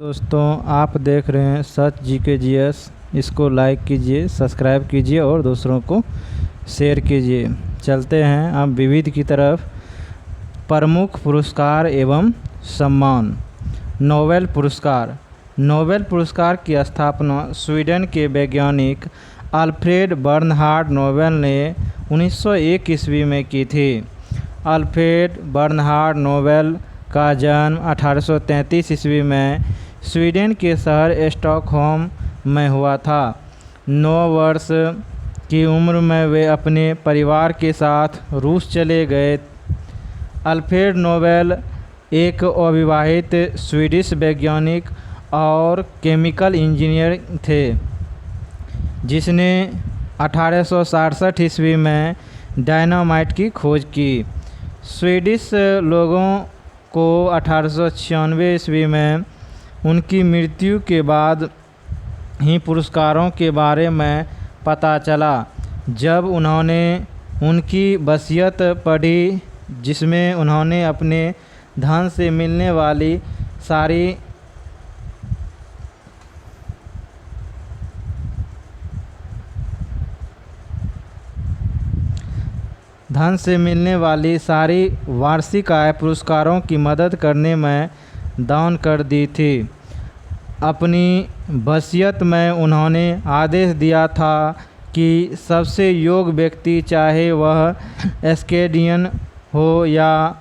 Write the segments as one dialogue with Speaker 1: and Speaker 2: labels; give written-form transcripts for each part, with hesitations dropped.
Speaker 1: दोस्तों, आप देख रहे हैं सच GKGS। इसको लाइक कीजिए, सब्सक्राइब कीजिए और दूसरों को शेयर कीजिए। चलते हैं अब विविध की तरफ। प्रमुख पुरस्कार एवं सम्मान। नोबेल पुरस्कार। नोबेल पुरस्कार की स्थापना स्वीडन के वैज्ञानिक अल्फ्रेड बर्नहार्ड नोबेल ने 1901 ईस्वी में की थी। अल्फ्रेड बर्नहार्ड नोबेल का जन्म 1833 ईस्वी में स्वीडन के शहर स्टॉकहोम में हुआ था। 9 वर्ष की उम्र में वे अपने परिवार के साथ रूस चले गए। अल्फ्रेड नोबेल एक अविवाहित स्वीडिश वैज्ञानिक और केमिकल इंजीनियर थे, जिसने 1867 ईस्वी में डायनामाइट की खोज की। स्वीडिश लोगों को 1896 ईस्वी में उनकी मृत्यु के बाद ही पुरस्कारों के बारे में पता चला, जब उन्होंने उनकी वसीयत पढ़ी, जिसमें उन्होंने अपने धन से मिलने वाली सारी वार्षिक आय पुरस्कारों की मदद करने में दान कर दी थी। अपनी वसीयत में उन्होंने आदेश दिया था कि सबसे योग्य व्यक्ति, चाहे वह एस्केडियन हो या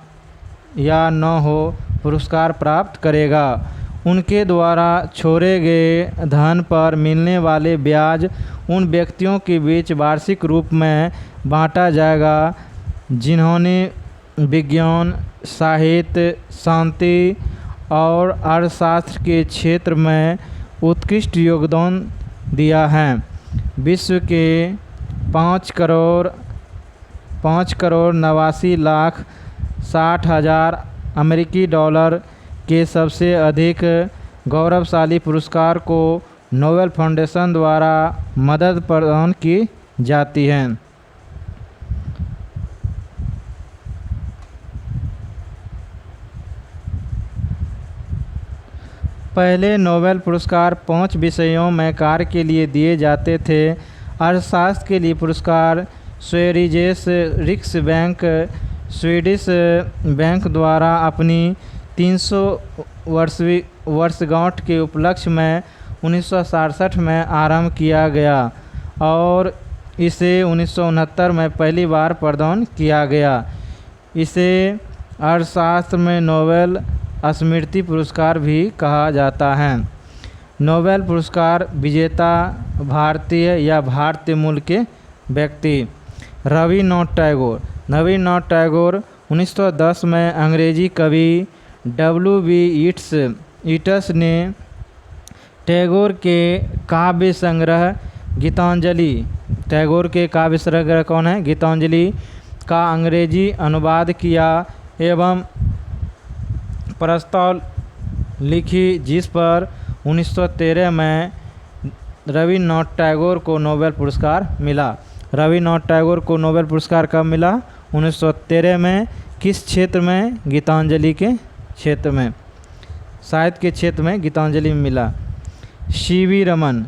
Speaker 1: न हो, पुरस्कार प्राप्त करेगा। उनके द्वारा छोड़े गए धन पर मिलने वाले ब्याज उन व्यक्तियों के बीच वार्षिक रूप में बांटा जाएगा जिन्होंने विज्ञान, साहित्य, शांति और अर्थशास्त्र के क्षेत्र में उत्कृष्ट योगदान दिया है। विश्व के 5,89,60,000 अमेरिकी डॉलर के सबसे अधिक गौरवशाली पुरस्कार को नोबेल फाउंडेशन द्वारा मदद प्रदान की जाती है। पहले नोबेल पुरस्कार 5 विषयों में कार्य के लिए दिए जाते थे। अर्थशास्त्र के लिए पुरस्कार स्वेरिजेस रिक्सबैंक स्वीडिश बैंक द्वारा अपनी 300 वर्षगांठ के उपलक्ष्य में 1967 में आरंभ किया गया और इसे 1969 में पहली बार प्रदान किया गया। इसे अर्थशास्त्र में नोबेल स्मृति पुरस्कार भी कहा जाता है। नोबेल पुरस्कार विजेता भारतीय या भारतीय मूल के व्यक्ति। रविन्द्रनाथ टैगोर। रविन्द्रनाथ टैगोर 1910 में अंग्रेजी कवि W.B. ईट्स ने टैगोर के काव्य संग्रह गीतांजलि कौन है? गीतांजलि का अंग्रेजी अनुवाद किया एवं प्रस्ताव लिखी, जिस पर 1913 में रविन्द्रनाथ टैगोर को नोबेल पुरस्कार मिला। रविन्द्रनाथ टैगोर को नोबेल पुरस्कार कब मिला? 1913 में। किस क्षेत्र में? गीतांजलि के क्षेत्र में, साहित्य के क्षेत्र में गीतांजलि में मिला। सी.वी. रमन।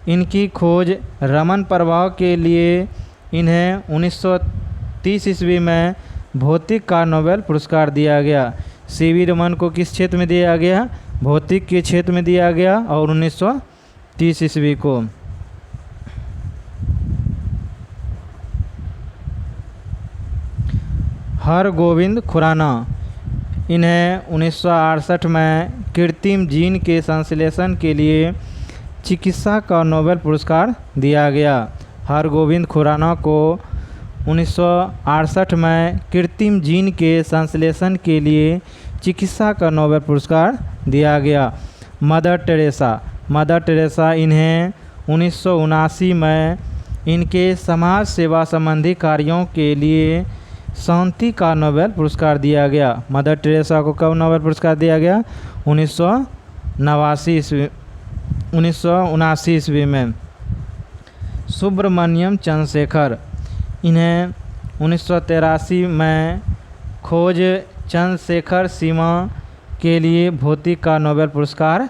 Speaker 1: इनकी खोज रमन प्रभाव के लिए इन्हें 1930 ईस्वी में भौतिक का नोबेल पुरस्कार दिया गया। सी.वी. रमन को किस क्षेत्र में दिया गया? भौतिक के क्षेत्र में दिया गया और 1930 ईस्वी को। हरगोविंद खुराना। इन्हें 1968 में कृत्रिम जीन के संश्लेषण के लिए चिकित्सा का नोबेल पुरस्कार दिया गया। हरगोविंद खुराना को 1968 में कृत्रिम जीन के संश्लेषण के लिए चिकित्सा का नोबेल पुरस्कार दिया गया। Mother Teresa. इन्हें 1979 में इनके समाज सेवा संबंधी कार्यों के लिए शांति का नोबेल पुरस्कार दिया गया। मदर टेरेसा को कब नोबेल पुरस्कार दिया गया? 1979 ईस्वी में। सुब्रमण्यम चंद्रशेखर। इन्हें 1983 में खोज चंद्रशेखर सीमा के लिए भौतिक का नोबेल पुरस्कार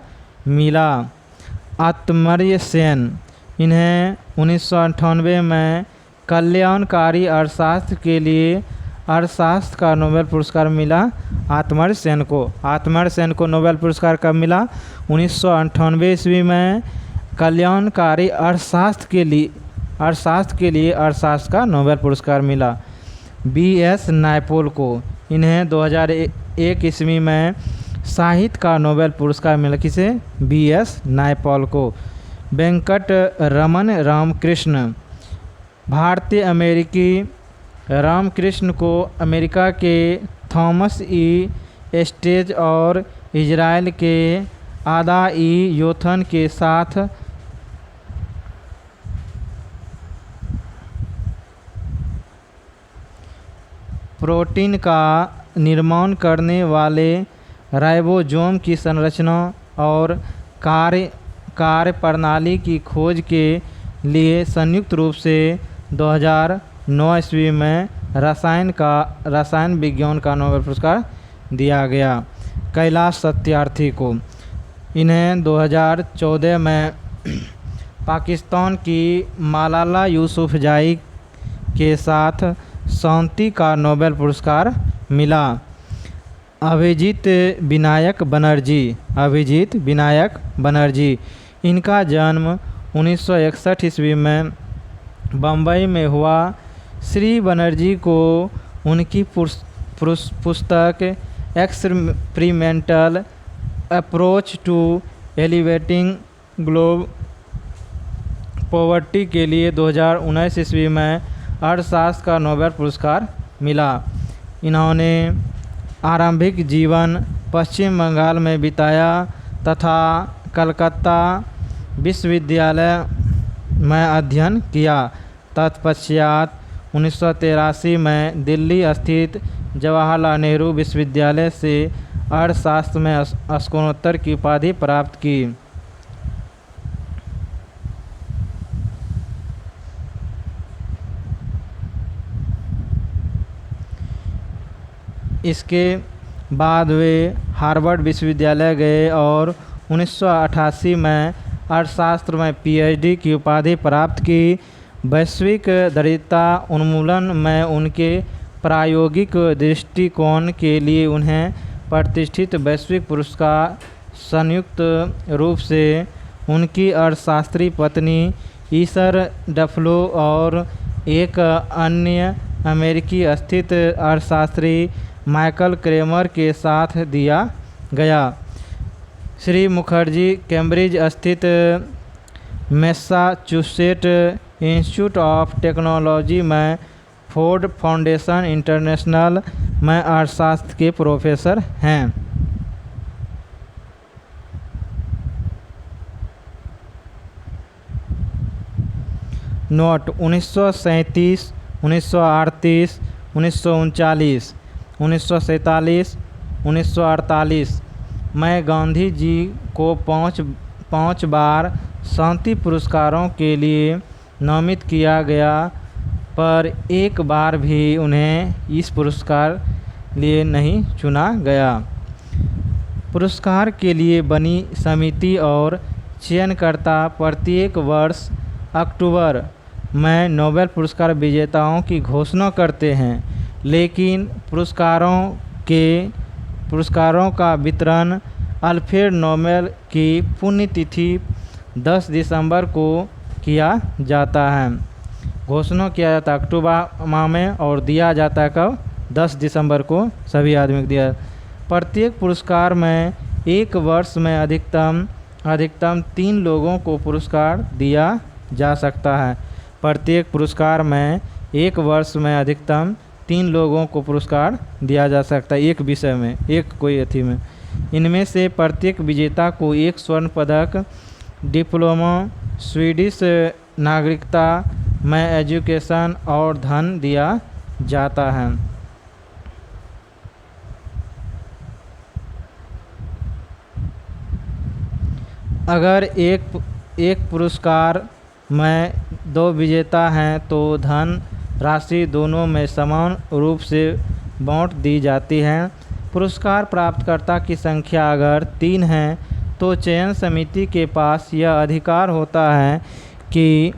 Speaker 1: मिला। अमर्त्य सेन, इन्हें 1998 में कल्याणकारी अर्थशास्त्र के लिए अर्थशास्त्र का नोबेल पुरस्कार मिला। अमर्त्य सेन को नोबेल पुरस्कार कब मिला? 1998 ईस्वी में कल्याणकारी अर्थशास्त्र के लिए अर्थशास्त्र का नोबेल पुरस्कार मिला। BS नायपॉल को, इन्हें 2001 ईस्वी में साहित्य का नोबेल पुरस्कार मिला। किसे? BS नायपॉल को। वेंकट रमन रामकृष्ण, भारतीय अमेरिकी रामकृष्ण को अमेरिका के थॉमस ई स्टेज और इजराइल के आदा ई योथन के साथ प्रोटीन का निर्माण करने वाले राइबोसोम की संरचना और कार्य प्रणाली की खोज के लिए संयुक्त रूप से 2009 ईस्वी में रसायन विज्ञान का नोबेल पुरस्कार दिया गया। कैलाश सत्यार्थी को, इन्हें 2014 में पाकिस्तान की मलाला यूसुफजई के साथ शांति का नोबेल पुरस्कार मिला। अभिजीत विनायक बनर्जी, इनका जन्म 1961 ईस्वी में बम्बई में हुआ। श्री बनर्जी को उनकी पुस्तक experimental approach to alleviating global poverty के लिए 2019 ईस्वी में अर्थशास्त्र का नोबेल पुरस्कार मिला। इन्होंने आरंभिक जीवन पश्चिम बंगाल में बिताया तथा कलकत्ता विश्वविद्यालय में अध्ययन किया। तत्पश्चात 1983 में दिल्ली स्थित जवाहरलाल नेहरू विश्वविद्यालय से अर्थशास्त्र में स्नातकोत्तर की उपाधि प्राप्त की। इसके बाद वे हार्वर्ड विश्वविद्यालय गए और 1988 में अर्थशास्त्र में PhD की उपाधि प्राप्त की। वैश्विक दरिद्रता उन्मूलन में उनके प्रायोगिक दृष्टिकोण के लिए उन्हें प्रतिष्ठित वैश्विक पुरस्कार संयुक्त रूप से उनकी अर्थशास्त्री पत्नी ईसर डफलो और एक अन्य अमेरिकी स्थित अर्थशास्त्री माइकल क्रेमर के साथ दिया गया। श्री मुखर्जी कैम्ब्रिज स्थित मैसाचुसेट इंस्टीट्यूट ऑफ टेक्नोलॉजी में फोर्ड फाउंडेशन इंटरनेशनल में अर्थशास्त्र के प्रोफेसर हैं। नोट 1937, 1938, 1939, 1947, 1948 में गांधी जी को पाँच बार शांति पुरस्कारों के लिए नामित किया गया, पर एक बार भी उन्हें इस पुरस्कार लिए नहीं चुना गया। पुरस्कार के लिए बनी समिति और चयनकर्ता प्रत्येक वर्ष अक्टूबर में नोबेल पुरस्कार विजेताओं की घोषणा करते हैं, लेकिन पुरस्कारों का वितरण अल्फ्रेड नोबेल की पुण्यतिथि 10 दिसंबर को किया जाता है। घोषणा किया जाता है अक्टूबर माह में और दिया जाता है कब? 10 दिसंबर को सभी आदमी को दिया। प्रत्येक पुरस्कार में एक वर्ष में अधिकतम 3 लोगों को पुरस्कार दिया जा सकता है। प्रत्येक पुरस्कार में एक वर्ष में अधिकतम 3 लोगों को पुरस्कार दिया जा सकता है, एक विषय में, एक कोई अथी में। इनमें से प्रत्येक विजेता को एक स्वर्ण पदक, डिप्लोमा, स्वीडिश नागरिकता में एजुकेशन और धन दिया जाता है। अगर एक पुरस्कार में 2 विजेता हैं तो धन राशि दोनों में समान रूप से बांट दी जाती है। पुरस्कार प्राप्तकर्ता की संख्या अगर 3 है तो चयन समिति के पास यह अधिकार होता है कि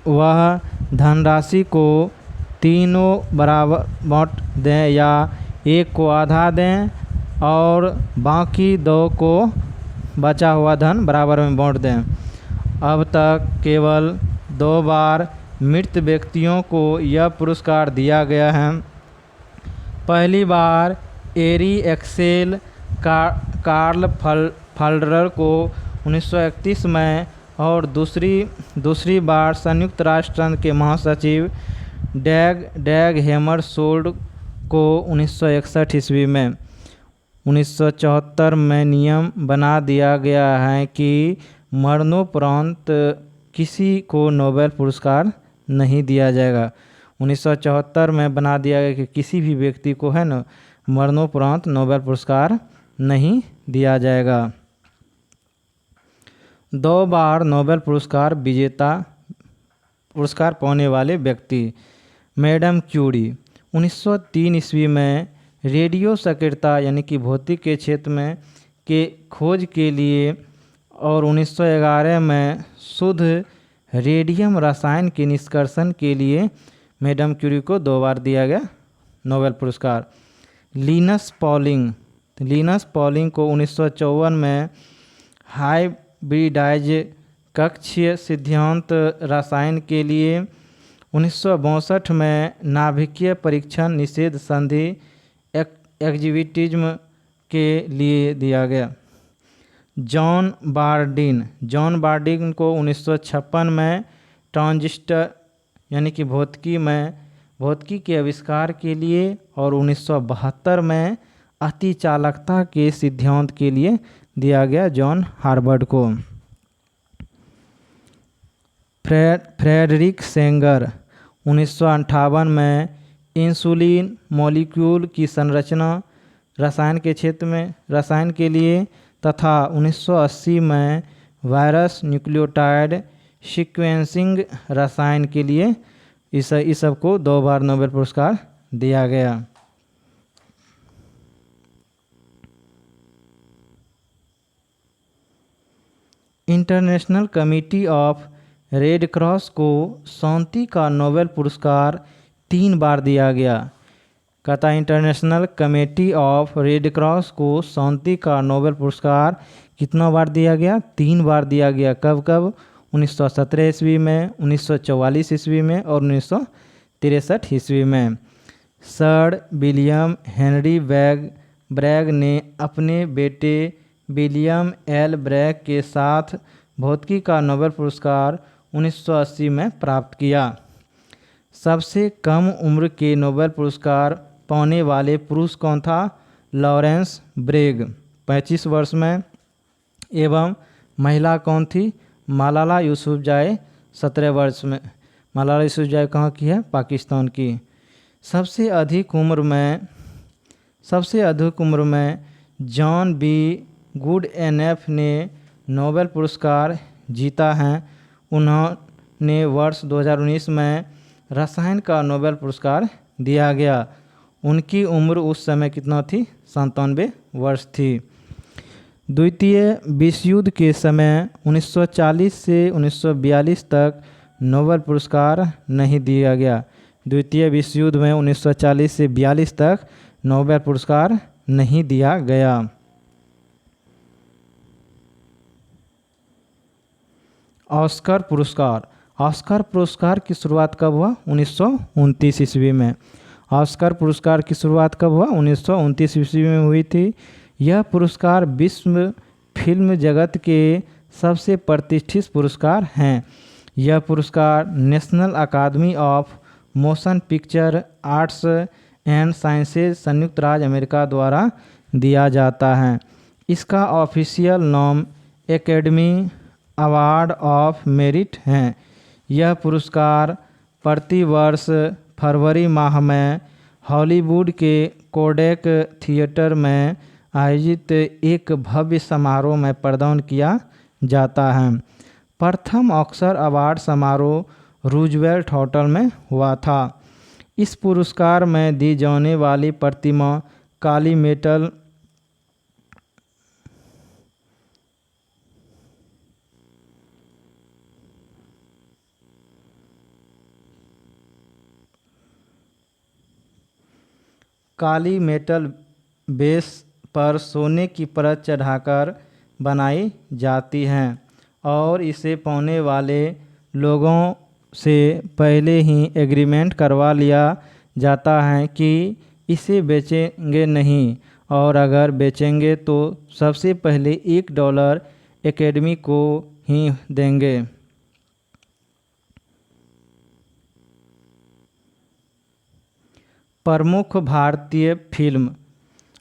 Speaker 1: वह धनराशि को तीनों बराबर बांट दें या एक को आधा दें और बाकी 2 को बचा हुआ धन बराबर में बांट दें। अब तक केवल 2 बार मृत व्यक्तियों को यह पुरस्कार दिया गया है। पहली बार एरी एक्सेल कार्ल फल्डर को 1931 में और दूसरी बार संयुक्त राष्ट्र संघ के महासचिव डैग हैमरशोल्ड को 1961 ईस्वी में। 1974 में नियम बना दिया गया है कि मरणोपरांत किसी को नोबेल पुरस्कार नहीं दिया जाएगा। 1974 में बना दिया गया कि किसी भी व्यक्ति को है ना मरणोपरांत नोबेल पुरस्कार नहीं दिया जाएगा। 2 बार नोबेल पुरस्कार विजेता पुरस्कार पाने वाले व्यक्ति मैडम क्यूरी 1903 ईस्वी में रेडियो सक्रियता यानी कि भौतिक के क्षेत्र में के खोज के लिए और 1911 में शुद्ध रेडियम रसायन के निष्कर्षण के लिए मैडम क्यूरी को 2 बार दिया गया नोबेल पुरस्कार। लिनस पॉलिंग को 1954 में हाइब्रिडाइज कक्षीय सिद्धांत रसायन के लिए, 1962 में नाभिकीय परीक्षण निषेध संधि एग्जीबिटिज्म के लिए दिया गया। जॉन बार्डिन को 1956 में ट्रांजिस्टर यानी कि भौतिकी के आविष्कार के लिए और 1972 में अतिचालकता के सिद्धांत के लिए दिया गया जॉन हार्वर्ड को। फ्रेडरिक सेंगर 1958 में इंसुलिन मॉलिक्यूल की संरचना रसायन के क्षेत्र में रसायन के लिए तथा 1980 में वायरस न्यूक्लियोटाइड सीक्वेंसिंग रसायन के लिए इस सब को 2 बार नोबेल पुरस्कार दिया गया। International committee of red cross को शांति का नोबेल पुरस्कार 3 बार दिया गया। कहता international committee of red cross को शांति का नोबेल पुरस्कार कितना बार दिया गया? 3 बार दिया गया। कब कब? 1917 ईस्वी में, 1944 ईस्वी में और 1963 ईस्वी में। सर विलियम हेनरी ब्रैग ने अपने बेटे विलियम एल ब्रैग के साथ भौतिकी का नोबेल पुरस्कार 1980 में प्राप्त किया। सबसे कम उम्र के नोबेल पुरस्कार पाने वाले पुरुष कौन था? लॉरेंस ब्रेग 35 वर्ष में। एवं महिला कौन थी? मलाला यूसुफजई 17 वर्ष में। मलाला यूसुफजई कहाँ की है? पाकिस्तान की। सबसे अधिक उम्र में जॉन बी गुडएनफ ने नोबेल पुरस्कार जीता है। उन्होंने वर्ष 2019 में रसायन का नोबेल पुरस्कार दिया गया। उनकी उम्र उस समय कितना थी? 97 वर्ष थी। द्वितीय विश्व युद्ध के समय 1940 से 1942 तक नोबेल पुरस्कार नहीं दिया गया। द्वितीय विश्व युद्ध में 1940 से 42 तक नोबेल पुरस्कार नहीं दिया गया। ऑस्कर पुरस्कार की शुरुआत कब हुआ? 1929 ईस्वी में। ऑस्कर पुरस्कार की शुरुआत कब हुआ? 1929 ईस्वी में हुई थी। यह पुरस्कार विश्व फिल्म जगत के सबसे प्रतिष्ठित पुरस्कार हैं। यह पुरस्कार national academy of motion picture arts and sciences संयुक्त राज्य अमेरिका द्वारा दिया जाता है। इसका ऑफिशियल नाम एकेडमी अवार्ड ऑफ मेरिट है। यह पुरस्कार प्रतिवर्ष फरवरी माह में हॉलीवुड के कोडेक थिएटर में आयोजित एक भव्य समारोह में प्रदान किया जाता है। प्रथम ऑस्कर अवार्ड समारोह रूजवेल्ट होटल में हुआ था। इस पुरस्कार में दी जाने वाली प्रतिमा काली मेटल काली मेटल बेस पर सोने की परत चढ़ाकर बनाई जाती हैं और इसे पाने वाले लोगों से पहले ही एग्रीमेंट करवा लिया जाता है कि इसे बेचेंगे नहीं, और अगर बेचेंगे तो सबसे पहले $1 एकेडमी को ही देंगे। प्रमुख भारतीय फिल्म।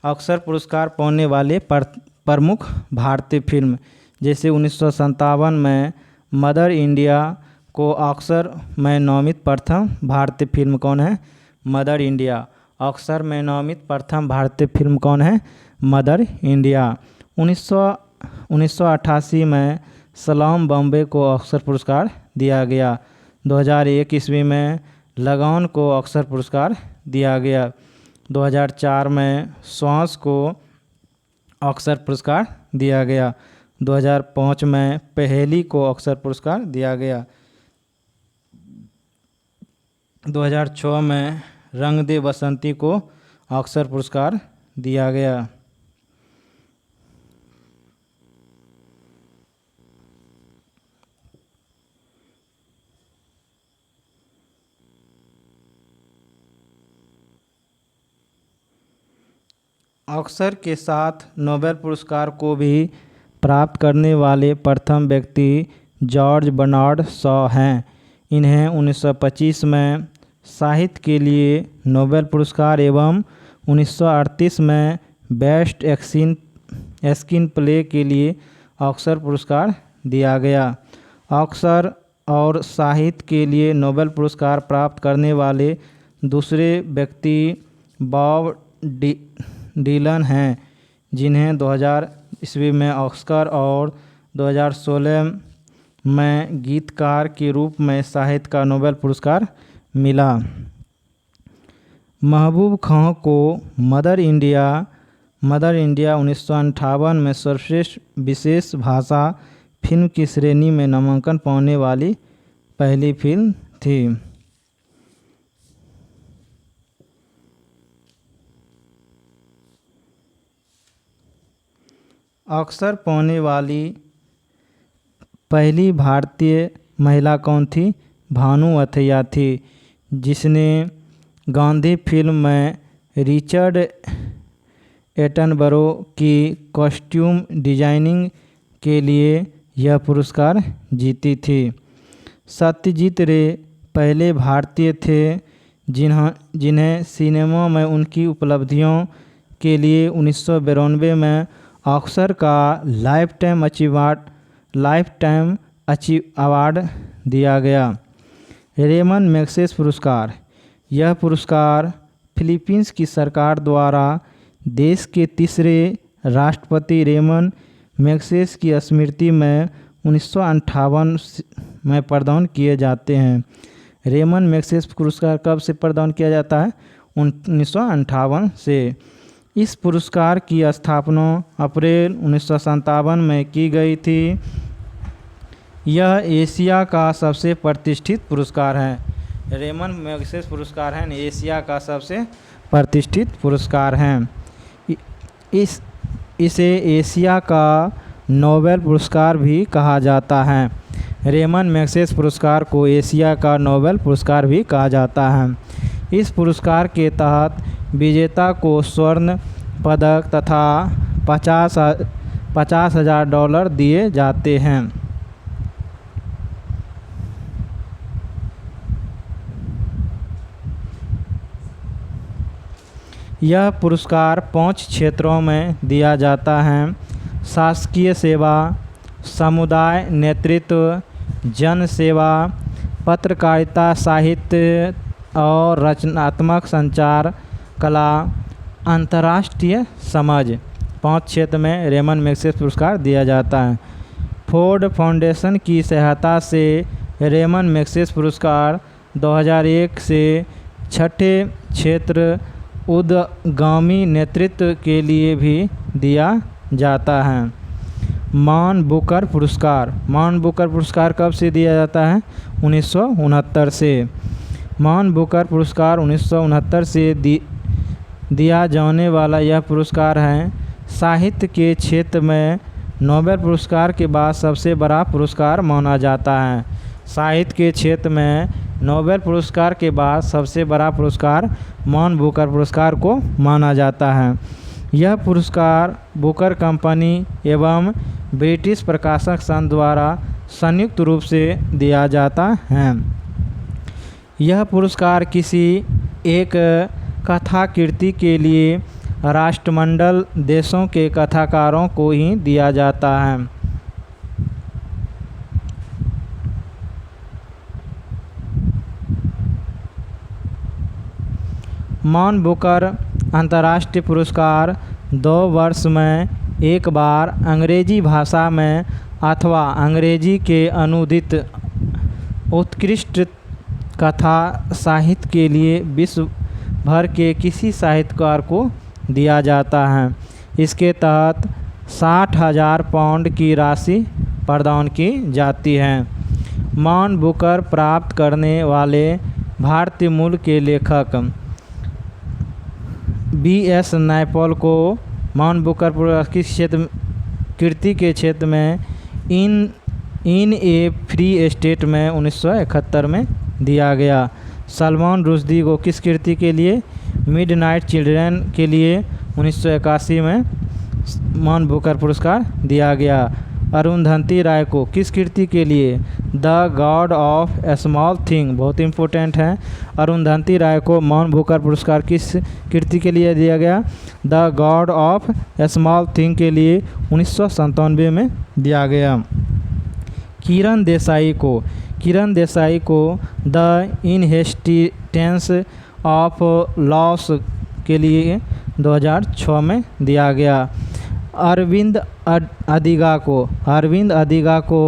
Speaker 1: ऑस्कर पुरस्कार पाने वाले प्रमुख भारतीय फिल्म, जैसे 1957 में मदर इंडिया को ऑस्कर में नामित प्रथम भारतीय फिल्म कौन है? Mother India. ऑस्कर में नामित प्रथम भारतीय फिल्म कौन है? Mother India. 1988 में सलाम बॉम्बे को ऑस्कर पुरस्कार दिया गया। 2001 ईस्वी में लगान को ऑस्कर पुरस्कार दिया गया। 2004 में श्वास को ऑस्कर पुरस्कार दिया गया। 2005 में पहेली को ऑस्कर पुरस्कार दिया गया। 2006 में रंग दे बसंती को ऑस्कर पुरस्कार दिया गया। ऑस्कर के साथ नोबेल पुरस्कार को भी प्राप्त करने वाले प्रथम व्यक्ति जॉर्ज बर्नार्ड शॉ हैं। इन्हें 1925 में साहित्य के लिए नोबेल पुरस्कार एवं 1938 में बेस्ट स्क्रीन प्ले के लिए ऑस्कर पुरस्कार दिया गया। ऑस्कर और साहित्य के लिए नोबेल पुरस्कार प्राप्त करने वाले दूसरे व्यक्ति बॉब डिलन हैं, जिन्हें 2000 ईस्वी में ऑस्कर और 2016 में गीतकार के रूप में साहित्य का नोबेल पुरस्कार मिला। महबूब खां को मदर इंडिया 1958 में सर्वश्रेष्ठ विशेष भाषा फिल्म की श्रेणी में नामांकन पाने वाली पहली फिल्म थी। ऑस्कर पाने वाली पहली भारतीय महिला कौन थी? भानु अथैया थी, जिसने गांधी फिल्म में रिचर्ड एटनबरो की कॉस्ट्यूम डिजाइनिंग के लिए यह पुरस्कार जीती थी। सत्यजीत रे पहले भारतीय थे जिन्हें सिनेमा में उनकी उपलब्धियों के लिए 1992 में ऑस्कर का लाइफ टाइम अवार्ड दिया गया। रेमन मैग्सेसे पुरस्कार। यह पुरस्कार फिलीपींस की सरकार द्वारा देश के तीसरे राष्ट्रपति रेमन मैग्सेसे की स्मृति में 1958 में प्रदान किए जाते हैं। रेमन मैग्सेसे पुरस्कार कब से प्रदान किया जाता है? 1958 से। इस पुरस्कार की स्थापना अप्रैल 1957 में की गई थी। यह एशिया का सबसे प्रतिष्ठित पुरस्कार है। रेमन मैग्सेसे पुरस्कार है एशिया का सबसे प्रतिष्ठित पुरस्कार है। इसे एशिया का नोबेल पुरस्कार भी कहा जाता है। रेमन मैग्सेसे पुरस्कार को एशिया का नोबेल पुरस्कार भी कहा जाता है। इस पुरस्कार के तहत विजेता को स्वर्ण पदक तथा $50,000 दिए जाते हैं। यह पुरस्कार 5 क्षेत्रों में दिया जाता है: शासकीय सेवा, समुदाय नेतृत्व, जन सेवा, पत्रकारिता, साहित्य और रचनात्मक संचार कला, अंतर्राष्ट्रीय समझ। 5 क्षेत्र में रेमन मैग्सेसे पुरस्कार दिया जाता है। फोर्ड फाउंडेशन की सहायता से रेमन मैग्सेसे पुरस्कार 2001 से 6ठे क्षेत्र उद्यमी नेतृत्व के लिए भी दिया जाता है। मान बुकर पुरस्कार कब से दिया जाता है? 1969 से। मान बुकर पुरस्कार 1969 से दिया जाने वाला यह पुरस्कार है साहित्य के क्षेत्र में नोबेल पुरस्कार के बाद सबसे बड़ा पुरस्कार माना जाता है। साहित्य के क्षेत्र में नोबेल पुरस्कार के बाद सबसे बड़ा पुरस्कार मान बुकर पुरस्कार को माना जाता है। यह पुरस्कार बुकर कंपनी एवं ब्रिटिश प्रकाशक संघ द्वारा संयुक्त रूप से दिया जाता है। यह पुरस्कार किसी एक कथाकृति के लिए राष्ट्रमंडल देशों के कथाकारों को ही दिया जाता है। मान बुकर अंतर्राष्ट्रीय पुरस्कार 2 वर्ष में एक बार अंग्रेजी भाषा में अथवा अंग्रेजी के अनुदित उत्कृष्ट कथा साहित्य के लिए विश्व भर के किसी साहित्यकार को दिया जाता है। इसके तहत 60,000 पाउंड की राशि प्रदान की जाती है। मान बुकर प्राप्त करने वाले भारतीय मूल के लेखक B.S. नायपॉल को मान बुकर पुरस्कार किस क्षेत्र कृति के क्षेत्र में इन ए फ्री स्टेट में 1971 में दिया गया। सलमान रुश्दी को किस कृति के लिए मिडनाइट चिल्ड्रन के लिए 1981 में मान बुकर पुरस्कार दिया गया। अरुंधति राय को किस कृति के लिए the God of A small thing, बहुत इंपॉर्टेंट है, अरुंधति राय को मान बुकर पुरस्कार किस कृति के लिए दिया गया? The God of A small thing के लिए 1997 में दिया गया। किरण देसाई को द इनहेरिटेंस ऑफ लॉस के लिए 2006 में दिया गया। अरविंद अदिगा को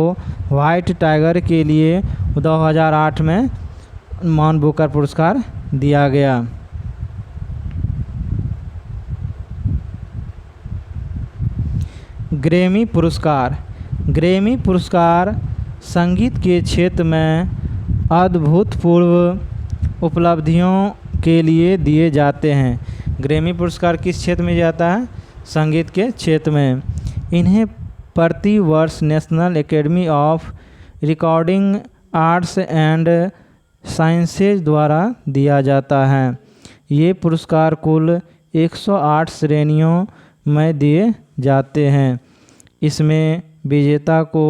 Speaker 1: व्हाइट टाइगर के लिए 2008 में मान बुकर पुरस्कार दिया गया। ग्रैमी पुरस्कार संगीत के क्षेत्र में अभूतपूर्व उपलब्धियों के लिए दिए जाते हैं। ग्रैमी पुरस्कार किस क्षेत्र में जाता है? संगीत के क्षेत्र में। इन्हें प्रति वर्ष national academy of recording arts and sciences द्वारा दिया जाता है। ये पुरस्कार कुल 108 श्रेणियों में दिए जाते हैं। इसमें विजेता को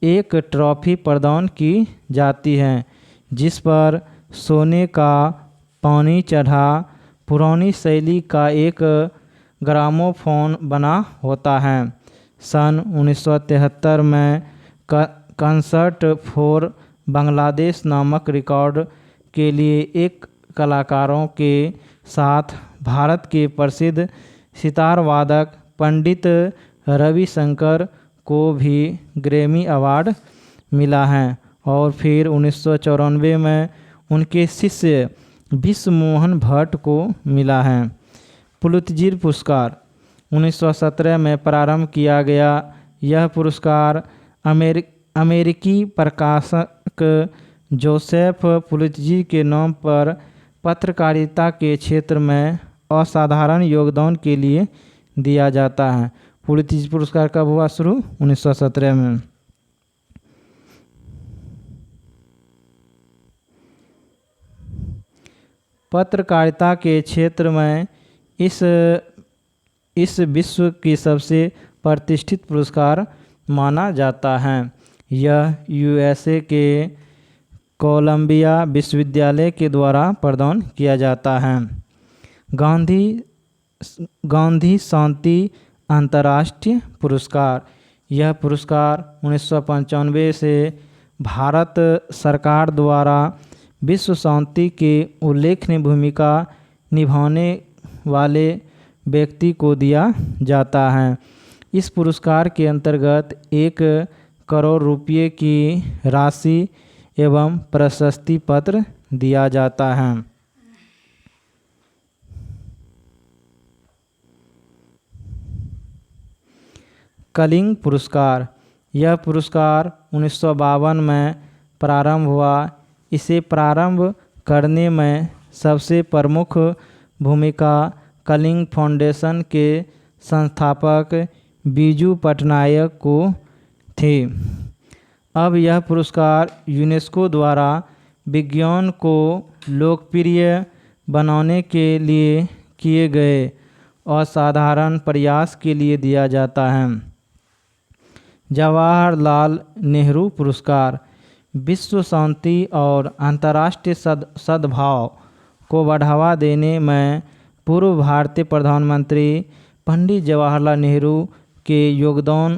Speaker 1: एक ट्रॉफी प्रदान की जाती है जिस पर सोने का पानी चढ़ा पुरानी शैली का एक ग्रामोफोन बना होता है। सन 1973 में कंसर्ट फॉर बांग्लादेश नामक रिकॉर्ड के लिए एक कलाकारों के साथ भारत के प्रसिद्ध सितार वादक पंडित रविशंकर को भी ग्रैमी अवार्ड मिला है और फिर 1994 में उनके शिष्य विश्व मोहन भट्ट को मिला है। पुलित्जर पुरस्कार 1917 में प्रारंभ किया गया। यह पुरस्कार अमेरिकी प्रकाशक जोसेफ पुलित्जर के नाम पर पत्रकारिता के क्षेत्र में असाधारण योगदान के लिए दिया जाता है। पुलित्जर पुरस्कार कब हुआ शुरू? 1917 में। पत्रकारिता के क्षेत्र में इस विश्व की सबसे प्रतिष्ठित पुरस्कार माना जाता है। यह यूएसए के कोलंबिया विश्वविद्यालय के द्वारा प्रदान किया जाता है। गांधी शांति अंतर्राष्ट्रीय पुरस्कार, यह पुरस्कार 1995 से भारत सरकार द्वारा विश्व शांति के उल्लेखनीय भूमिका निभाने वाले व्यक्ति को दिया जाता है। इस पुरस्कार के अंतर्गत 1 करोड़ रुपये की राशि एवं प्रशस्ति पत्र दिया जाता है। कलिंग पुरस्कार, यह पुरस्कार 1952 में प्रारंभ हुआ। इसे प्रारंभ करने में सबसे प्रमुख भूमिका कलिंग फाउंडेशन के संस्थापक बीजू पटनायक को थे। अब यह पुरस्कार यूनेस्को द्वारा विज्ञान को लोकप्रिय बनाने के लिए किए गए असाधारण प्रयास के लिए दिया जाता है। जवाहरलाल नेहरू पुरस्कार विश्व शांति और अंतर्राष्ट्रीय सद्भाव को बढ़ावा देने में पूर्व भारतीय प्रधानमंत्री पंडित जवाहरलाल नेहरू के योगदान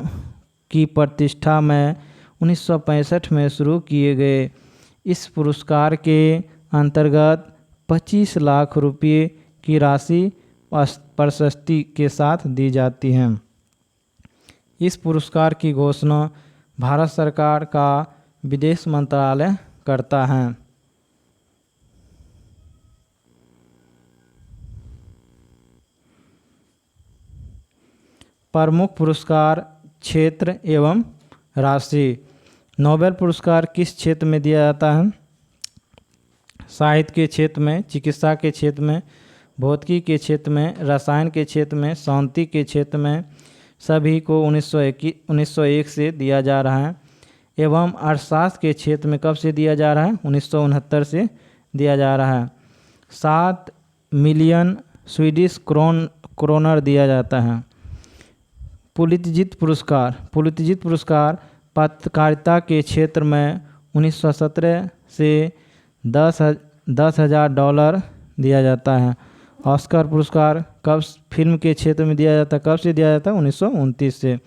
Speaker 1: की प्रतिष्ठा में 1965 में शुरू किए गए। इस पुरस्कार के अंतर्गत 25 लाख रुपये की राशि प्रशस्ति के साथ दी जाती है। इस पुरस्कार की घोषणा भारत सरकार का विदेश मंत्रालय करता है। प्रमुख पुरस्कार क्षेत्र एवं राशि। नोबेल पुरस्कार किस क्षेत्र में दिया जाता है? साहित्य के क्षेत्र में, चिकित्सा के क्षेत्र में, भौतिकी के क्षेत्र में, रसायन के क्षेत्र में, शांति के क्षेत्र में। सभी को 1901 से दिया जा रहा है। एवं अर्थशास्त्र के क्षेत्र में कब से दिया जा रहा है? 1969 से दिया जा रहा है। 7 मिलियन स्वीडिश क्रोनर दिया जाता है। पुलितजित पुरस्कार पत्रकारिता के क्षेत्र में 1917 से $10,000 दिया जाता है। ऑस्कर पुरस्कार कब फिल्म के क्षेत्र में दिया जाता है? कब से दिया जाता है? 1929 से।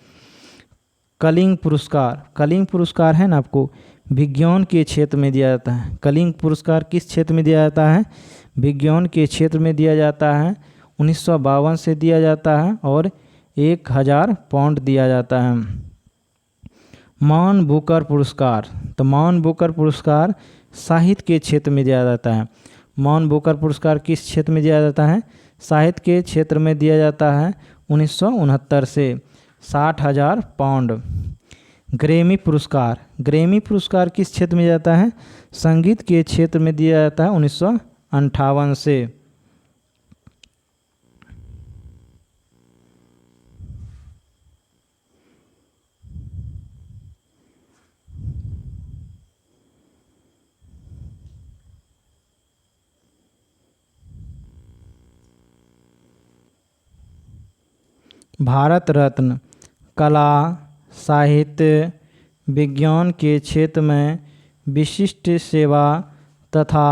Speaker 1: कलिंग पुरस्कार है ना, आपको विज्ञान के क्षेत्र में दिया जाता है। कलिंग पुरस्कार किस क्षेत्र में दिया जाता है? विज्ञान के क्षेत्र में दिया जाता है। 1952 से दिया जाता है और 1000 पाउंड दिया जाता है। मान बुकर पुरस्कार साहित्य के क्षेत्र में दिया जाता है। मान बुकर पुरस्कार किस क्षेत्र में दिया जाता है? साहित्य के क्षेत्र में दिया जाता है 1969 से। 60,000 पाउंड। ग्रैमी पुरस्कार किस क्षेत्र में जाता है? संगीत के क्षेत्र में दिया जाता है 1958 से। भारत रत्न कला, साहित्य, विज्ञान के क्षेत्र में विशिष्ट सेवा तथा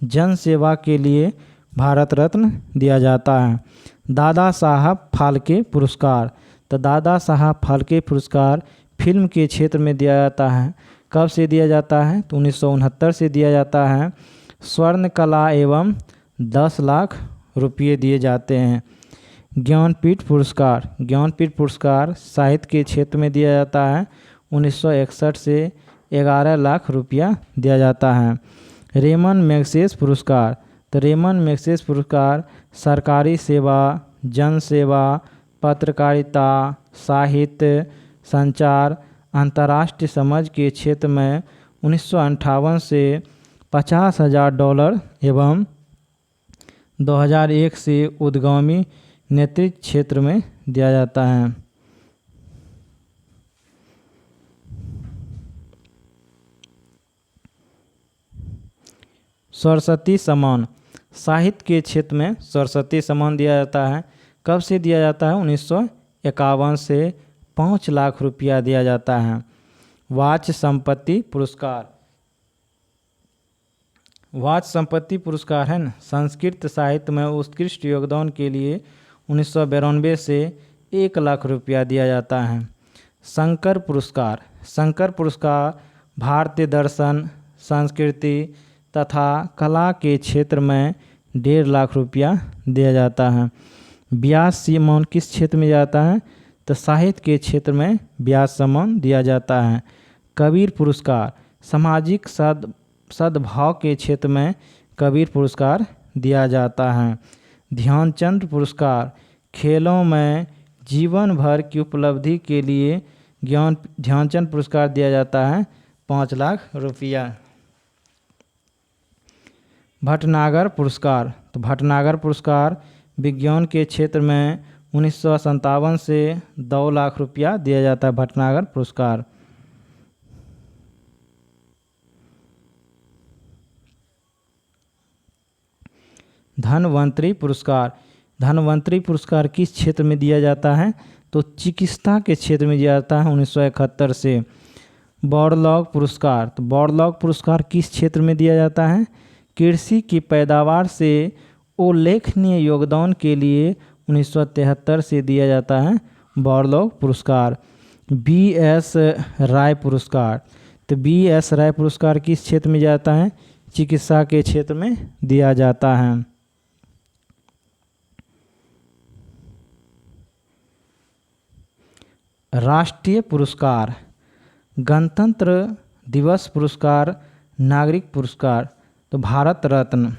Speaker 1: जन सेवा के लिए भारत रत्न दिया जाता है। दादा साहब फाल्के पुरस्कार फिल्म के क्षेत्र में दिया जाता है। कब से दिया जाता है? तो 1969 से दिया जाता है। स्वर्ण कला एवं 10 लाख रुपये दिए जाते हैं। ज्ञानपीठ पुरस्कार साहित्य के क्षेत्र में दिया जाता है। 1961 से 11 लाख रुपया दिया जाता है। रेमन मैग्सेस पुरस्कार सरकारी सेवा, जन सेवा, पत्रकारिता, साहित्य, संचार, अंतर्राष्ट्रीय समझ के क्षेत्र में 1958 से $50,000 एवं 2001 से उद्यमी नेतृत्व क्षेत्र में दिया जाता है। सरस्वती सम्मान साहित्य के क्षेत्र में सरस्वती सम्मान दिया जाता है। कब से दिया जाता है? 1951 से 5 लाख रुपया दिया जाता है। वाच संपत्ति पुरस्कार है ना, संस्कृत साहित्य में उत्कृष्ट योगदान के लिए 1992 से 1 लाख रुपया दिया जाता है। शंकर पुरस्कार भारतीय दर्शन, संस्कृति तथा कला के क्षेत्र में 1.5 लाख रुपया दिया जाता है। व्यास सम्मान किस क्षेत्र में जाता है? तो साहित्य के क्षेत्र में व्यास सम्मान दिया जाता है। कबीर पुरस्कार सामाजिक सद्भाव के क्षेत्र में कबीर पुरस्कार दिया जाता है। ध्यानचंद पुरस्कार खेलों में जीवन भर की उपलब्धि के लिए ध्यानचंद पुरस्कार दिया जाता है 5 लाख रुपया। भटनागर पुरस्कार विज्ञान के क्षेत्र में 1957 से 2 लाख रुपया दिया जाता है भटनागर पुरस्कार। धन्वंतरी पुरस्कार, धन्वंतरी पुरस्कार किस क्षेत्र में दिया जाता है? तो चिकित्सा के क्षेत्र में दिया जाता है 1971 से। बॉरलॉग पुरस्कार, तो बॉरलॉग पुरस्कार किस क्षेत्र में दिया जाता है? कृषि की पैदावार से उल्लेखनीय योगदान के लिए 1973 से दिया जाता है बॉरलॉग पुरस्कार। BS राय पुरस्कार, तो BS राय पुरस्कार किस क्षेत्र में जाता है? चिकित्सा के क्षेत्र में दिया जाता है। राष्ट्रीय पुरस्कार, गणतंत्र दिवस पुरस्कार, नागरिक पुरस्कार, तो भारत रत्न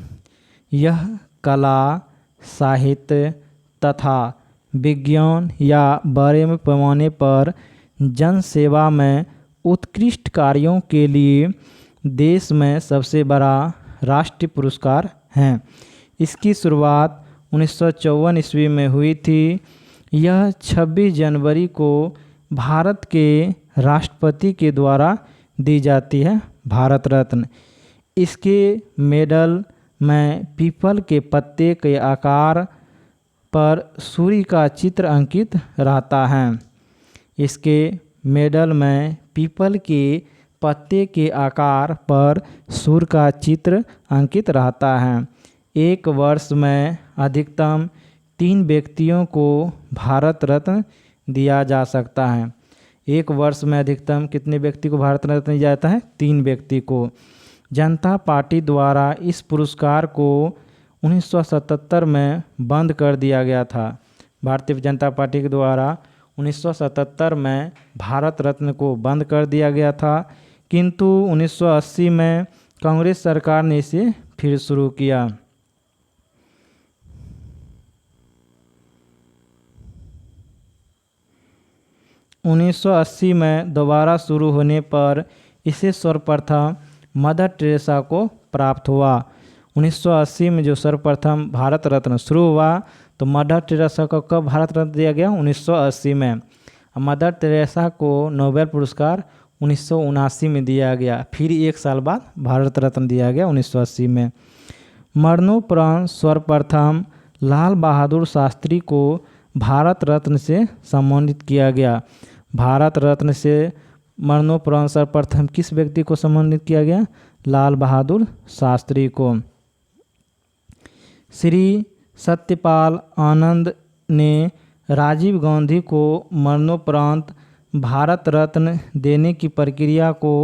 Speaker 1: यह कला, साहित्य तथा विज्ञान या बड़े पैमाने पर जन सेवा में उत्कृष्ट कार्यों के लिए देश में सबसे बड़ा राष्ट्रीय पुरस्कार है। इसकी शुरुआत 1954 ईस्वी में हुई थी। यह 26 जनवरी को भारत के राष्ट्रपति के द्वारा दी जाती है भारत रत्न। इसके मेडल में पीपल के पत्ते के आकार पर सूर्य का चित्र अंकित रहता है। इसके मेडल में पीपल के पत्ते के आकार पर सूर्य का चित्र अंकित रहता है। एक वर्ष में अधिकतम 3 व्यक्तियों को भारत रत्न दिया जा सकता है। एक वर्ष में अधिकतम कितने व्यक्ति को भारत रत्न दिया जाता है? 3 व्यक्ति को। जनता पार्टी द्वारा इस पुरस्कार को 1977 में बंद कर दिया गया था। भारतीय जनता पार्टी के द्वारा 1977 में भारत रत्न को बंद कर दिया गया था, किंतु 1980 में कांग्रेस सरकार ने इसे फिर शुरू किया। उन्नीस सौ 1980 में दोबारा शुरू होने पर इसे सर्वप्रथम मदर टेरेसा को प्राप्त हुआ। 1980 में जो सर्वप्रथम भारत रत्न शुरू हुआ तो मदर टेरेसा को कब भारत रत्न दिया गया? 1980 में। मदर टेरेसा को नोबेल पुरस्कार 1979 में दिया गया। फिर 1 साल बाद भारत रत्न दिया गया 1980 में। मरणोपरांत सर्वप्रथम लाल बहादुर शास्त्री को भारत रत्न से सम्मानित किया गया। भारत रत्न से मरणोपरांत सर्वप्रथम किस व्यक्ति को सम्मानित किया गया? लाल बहादुर शास्त्री को। श्री सत्यपाल आनंद ने राजीव गांधी को मरणोपरांत भारत रत्न देने की प्रक्रिया को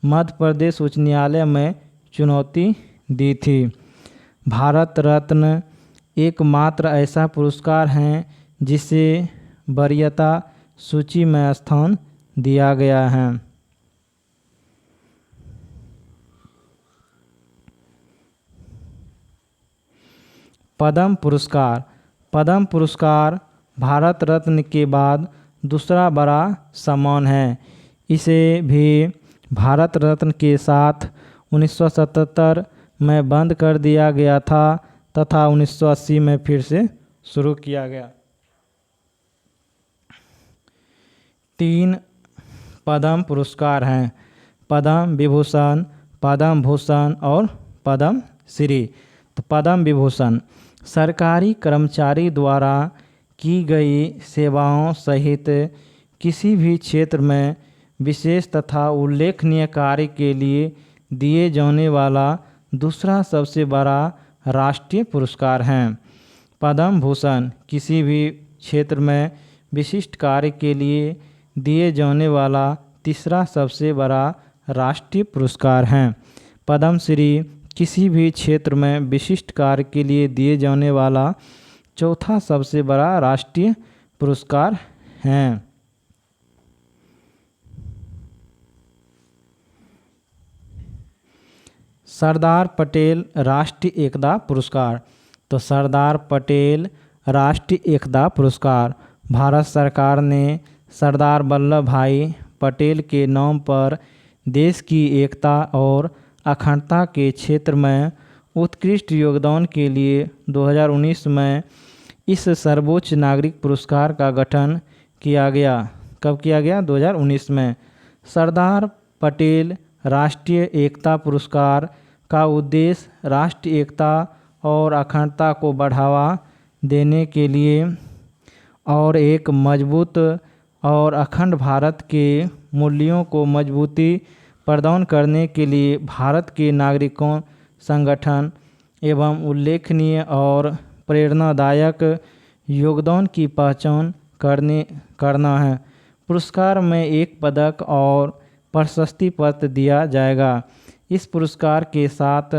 Speaker 1: मध्य प्रदेश उच्च न्यायालय में चुनौती दी थी। भारत रत्न एकमात्र ऐसा पुरस्कार है जिसे वरीयता सूची में स्थान दिया गया है। पद्म पुरस्कार, पद्म पुरस्कार भारत रत्न के बाद दूसरा बड़ा सम्मान है। इसे भी भारत रत्न के साथ 1977 में बंद कर दिया गया था तथा 1980 में फिर से शुरू किया गया। 3 पद्म पुरस्कार हैं, पद्म विभूषण, पद्म भूषण और पद्म श्री। तो पद्म विभूषण सरकारी कर्मचारी द्वारा की गई सेवाओं सहित किसी भी क्षेत्र में विशेष तथा उल्लेखनीय कार्य के लिए दिए जाने वाला दूसरा सबसे बड़ा राष्ट्रीय पुरस्कार है। पद्म भूषण किसी भी क्षेत्र में विशिष्ट कार्य के लिए दिए जाने वाला तीसरा सबसे बड़ा राष्ट्रीय पुरस्कार है। पद्म श्री किसी भी क्षेत्र में विशिष्ट कार्य के लिए दिए जाने वाला चौथा सबसे बड़ा राष्ट्रीय पुरस्कार है। सरदार पटेल राष्ट्रीय एकता पुरस्कार। तो सरदार पटेल राष्ट्रीय एकता पुरस्कार भारत सरकार ने सरदार वल्लभ भाई पटेल के नाम पर देश की एकता और अखंडता के क्षेत्र में उत्कृष्ट योगदान के लिए 2019 में इस सर्वोच्च नागरिक पुरस्कार का गठन किया गया। कब किया गया? 2019 में। सरदार पटेल राष्ट्रीय एकता पुरस्कार का उद्देश्य राष्ट्रीय एकता और अखंडता को बढ़ावा देने के लिए और एक मजबूत और अखंड भारत के मूल्यों को मजबूती प्रदान करने के लिए भारत के नागरिकों, संगठन एवं उल्लेखनीय और प्रेरणादायक योगदान की पहचान करना है। पुरस्कार में एक पदक और प्रशस्ति पत्र दिया जाएगा। इस पुरस्कार के साथ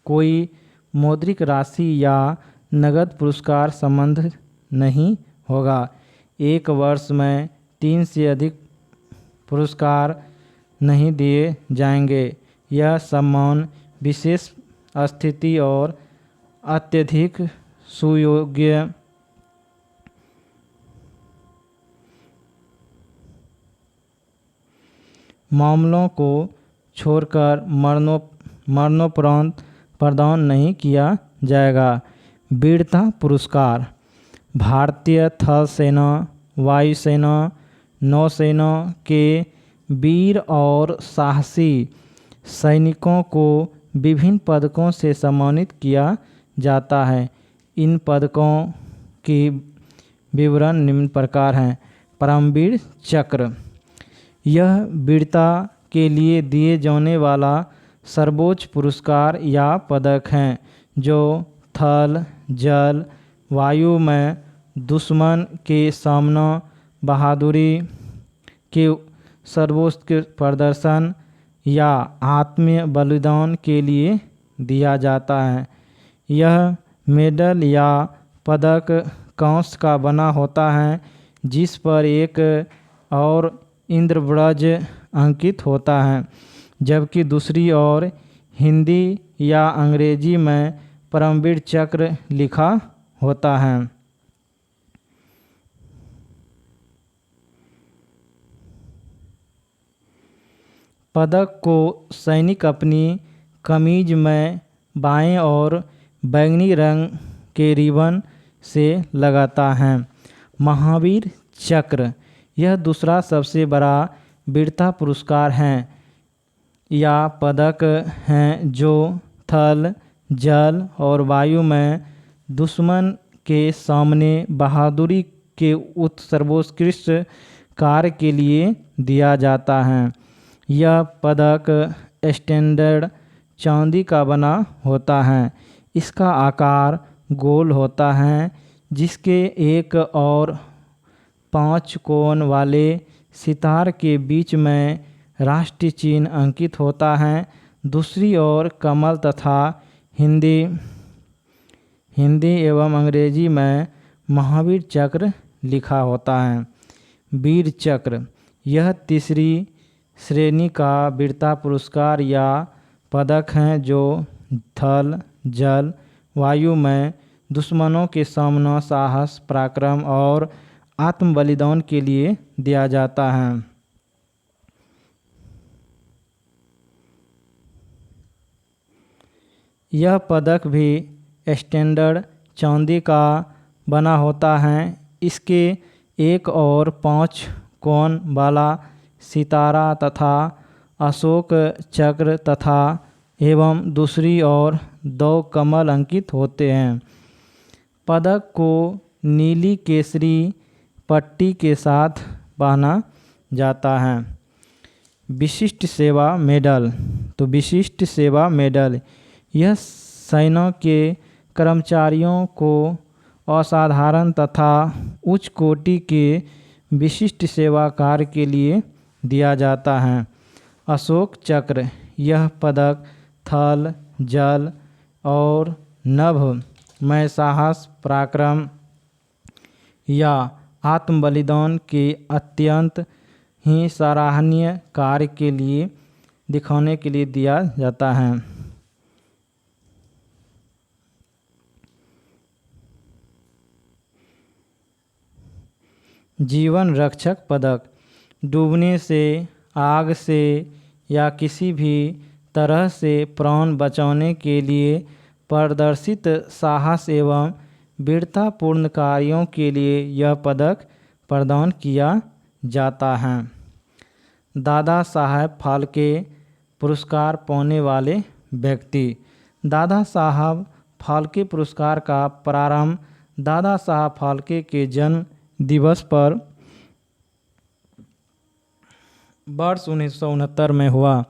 Speaker 1: कोई मौद्रिक राशि या नगद पुरस्कार संबंध नहीं होगा। एक वर्ष में 3 से अधिक पुरस्कार नहीं दिए जाएंगे। यह सम्मान विशेष स्थिति और अत्यधिक सुयोग्य मामलों को छोड़कर मरणोपरांत प्रदान नहीं किया जाएगा। वीरता पुरस्कार भारतीय थल सेना, वायुसेना, नौसेना के वीर और साहसी सैनिकों को विभिन्न पदकों से सम्मानित किया जाता है। इन पदकों की विवरण निम्न प्रकार हैं। परमवीर चक्र, यह वीरता के लिए दिए जाने वाला सर्वोच्च पुरस्कार या पदक हैं जो थल, जल, वायु में दुश्मन के सामना बहादुरी के सर्वोत्कृष्ट प्रदर्शन या आत्मीय बलिदान के लिए दिया जाता है। यह मेडल या पदक कांस्य का बना होता है जिस पर एक और इंद्रवज्र अंकित होता है, जबकि दूसरी ओर हिंदी या अंग्रेजी में परमवीर चक्र लिखा होता है। पदक को सैनिक अपनी कमीज में बाएं और बैंगनी रंग के रिबन से लगाता है। महावीर चक्र, यह दूसरा सबसे बड़ा वीरता पुरस्कार है या पदक हैं जो थल, जल और वायु में दुश्मन के सामने बहादुरी के सर्वोत्कृष्ट कार्य के लिए दिया जाता है। यह पदक स्टैंडर्ड चांदी का बना होता है। इसका आकार गोल होता है जिसके एक और 5 कोण वाले सितार के बीच में राष्ट्रीय चिन्ह अंकित होता है। दूसरी ओर कमल तथा हिंदी एवं अंग्रेजी में महावीर चक्र लिखा होता है। वीर चक्र, यह तीसरी श्रेणी का वीरता पुरस्कार या पदक हैं जो थल, जल, वायु में दुश्मनों के सामना साहस, पराक्रम और आत्म बलिदान के लिए दिया जाता है। यह पदक भी स्टैंडर्ड चांदी का बना होता है। इसके एक और 5 कोण वाला सितारा तथा अशोक चक्र तथा एवं दूसरी ओर 2 कमल अंकित होते हैं। पदक को नीली केसरी पट्टी के साथ पहना जाता है। विशिष्ट सेवा मेडल, तो विशिष्ट सेवा मेडल यह सेना के कर्मचारियों को असाधारण तथा उच्च कोटि के विशिष्ट सेवा कार्य के लिए दिया जाता है। अशोक चक्र, यह पदक थल, जल और नभ में साहस, पराक्रम या आत्म बलिदान के अत्यंत ही सराहनीय कार्य के लिए दिखाने के लिए दिया जाता है। जीवन रक्षक पदक, डूबने से, आग से या किसी भी तरह से प्राण बचाने के लिए प्रदर्शित साहस एवं वीरतापूर्ण कार्यों के लिए यह पदक प्रदान किया जाता है। दादा साहब फाल्के पुरस्कार पाने वाले व्यक्ति। दादा साहब फाल्के पुरस्कार का प्रारंभ दादा साहब फाल्के के जन्म दिवस पर वर्ष 1969 में हुआ।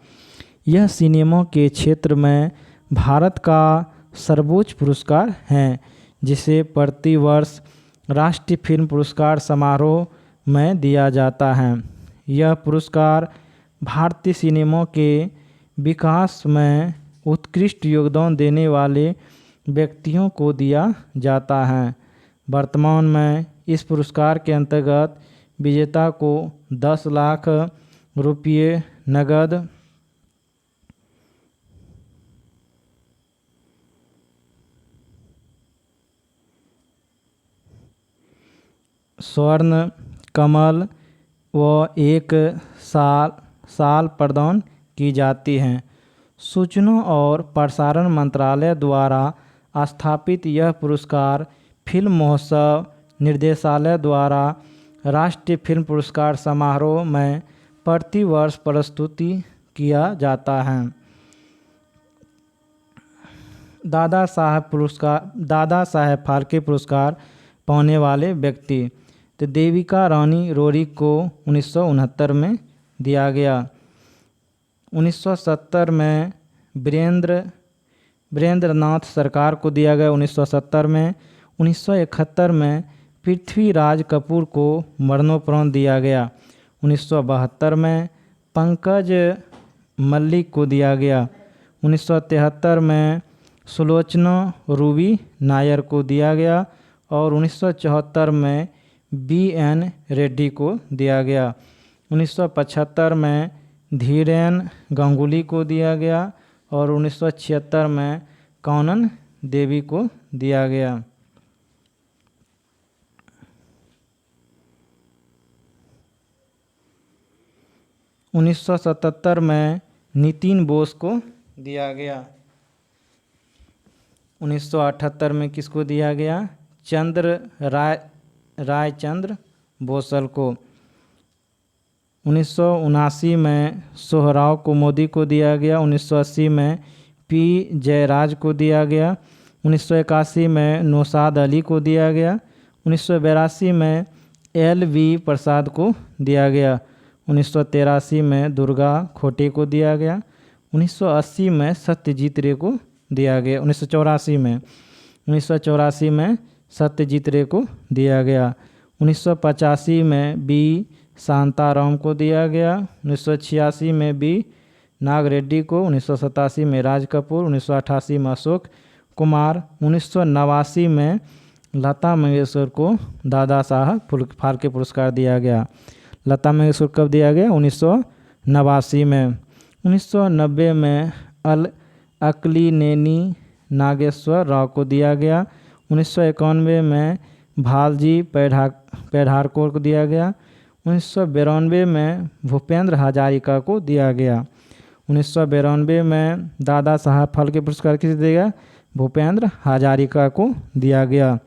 Speaker 1: यह सिनेमा के क्षेत्र में भारत का सर्वोच्च पुरस्कार है, जिसे प्रति वर्ष राष्ट्रीय फिल्म पुरस्कार समारोह में दिया जाता है। यह पुरस्कार भारतीय सिनेमा के विकास में उत्कृष्ट योगदान देने वाले व्यक्तियों को दिया जाता है। वर्तमान में इस पुरस्कार के अंतर्गत विजेता को 10 लाख रुपये नगद, स्वर्ण कमल व 1 साल प्रदान की जाती हैं। सूचना और प्रसारण मंत्रालय द्वारा स्थापित यह पुरस्कार फिल्म महोत्सव निर्देशालय द्वारा राष्ट्रीय फिल्म पुरस्कार समारोह में प्रति वर्ष प्रस्तुति किया जाता है। दादा साहब फाल्के पुरस्कार पाने वाले व्यक्ति। तो देविका रानी रोरी को 1969 में दिया गया। 1970 में वीरेंद्र नाथ सरकार को दिया गया 1970 में। 1971 में पृथ्वीराज कपूर को मरणोपरांत दिया गया। 1972 में पंकज मल्लिक को दिया गया। 1973 में सुलोचना रूबी नायर को दिया गया और 1974 में BN रेड्डी को दिया गया। 1975 में धीरेन गांगुली को दिया गया और 1976 में कानन देवी को दिया गया। 1977 में नितिन बोस को दिया गया। 1978 में किसको दिया गया? रायचंद्र बोसल को। 1979 में सोहराव को मोदी को दिया गया। 1980 में P जयराज को दिया गया। 1981 में नौशाद अली को दिया गया। 1982 में LV प्रसाद को दिया गया। 1983 में दुर्गा खोटे को दिया गया। 1980 में सत्यजीत रे को दिया गया। 1984 में सत्यजीत रे को दिया गया। 1985 में B शांताराम को दिया गया। 1986 में B नाग रेड्डी को। 1987 में राज कपूर। 1988 में अशोक कुमार। 1989 में लता मंगेशकर को दादा साहब फाल्के पुरस्कार दिया गया। लता मंगेशकर कब दिया गया? 1989 में। 1990 में अक्लिनेनी नागेश्वर राव को दिया गया। 1991 में भालजी पेढ़ारकर को दिया गया। 1992 में भूपेंद्र हजारिका को दिया गया। 1992 में दादा साहब फाल्के पुरस्कार किसे दिया गया? भूपेंद्र हजारिका को दिया गया।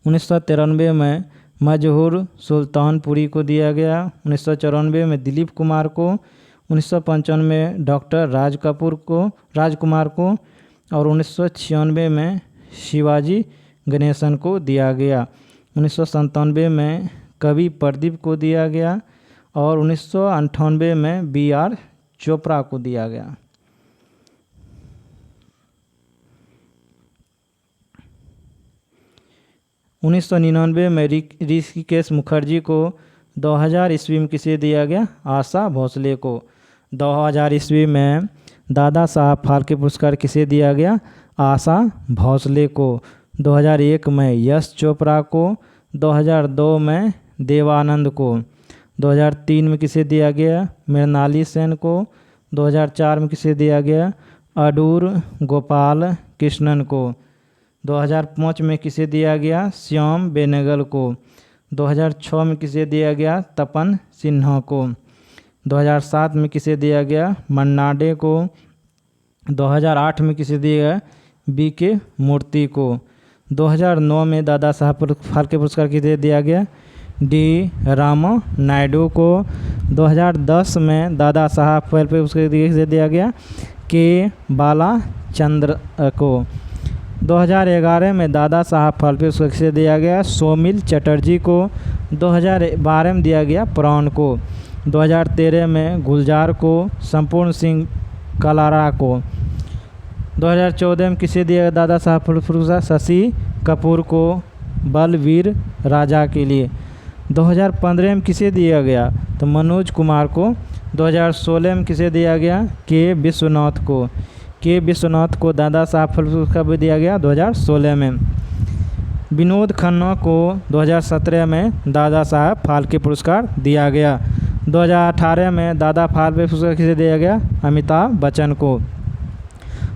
Speaker 1: 1993 में मजहूर सुल्तानपुरी को दिया गया। 1994 में दिलीप कुमार को। 1995 में डॉक्टर राजकुमार को और 1996 में शिवाजी गणेशन को दिया गया। 1997 में कवि प्रदीप को दिया गया और 1998 में BR चोपड़ा को दिया गया। उन्नीस 1999 में ऋषिकेश मुखर्जी को। 2000 ईस्वी में किसे दिया गया? आशा भोसले को। 2000 ईस्वी में दादा साहब फाल्के पुरस्कार किसे दिया गया? आशा भोसले को। 2001 में यश चोपड़ा को। 2002 में देवानंद को। 2003 में किसे दिया गया? मृणाली सेन को। 2004 में किसे दिया गया? अडूर गोपाल कृष्णन को। 2005 में किसे दिया गया? श्याम बेनेगल को। 2006 में किसे दिया गया? तपन सिन्हा को। 2007 में किसे दिया गया? मन्नाडे को। 2008 में किसे दिया गया? BK मूर्ति को। 2009 में दादा साहब फाल्के पुरस्कार किसे दिया गया? डी रामा नायडू को। 2010 में दादा साहब फाल्के पुरस्कार किसे दिया गया? के बालाचंद्र को। 2011 में दादा साहब फाल्के पुरस्कार किसे दिया गया? सोमिल चटर्जी को। 2012 में दिया गया प्राण को। 2013 में गुलजार को। संपूर्ण सिंह कलारा को। 2014 में किसे दिया गया दादा साहब फाल्के पुरस्कार? शशि कपूर को बलवीर राजा के लिए। 2015 में किसे दिया गया? तो मनोज कुमार को। 2016 में किसे दिया गया? के विश्वनाथ को। के विश्वनाथ को दादा साहब फाल्के पुरस्कार भी दिया गया 2016 में। विनोद खन्ना को 2017 में दादा साहब फाल्के पुरस्कार दिया गया। 2018 में दादा फाल्के पुरस्कार किसे दिया गया? अमिताभ बच्चन को।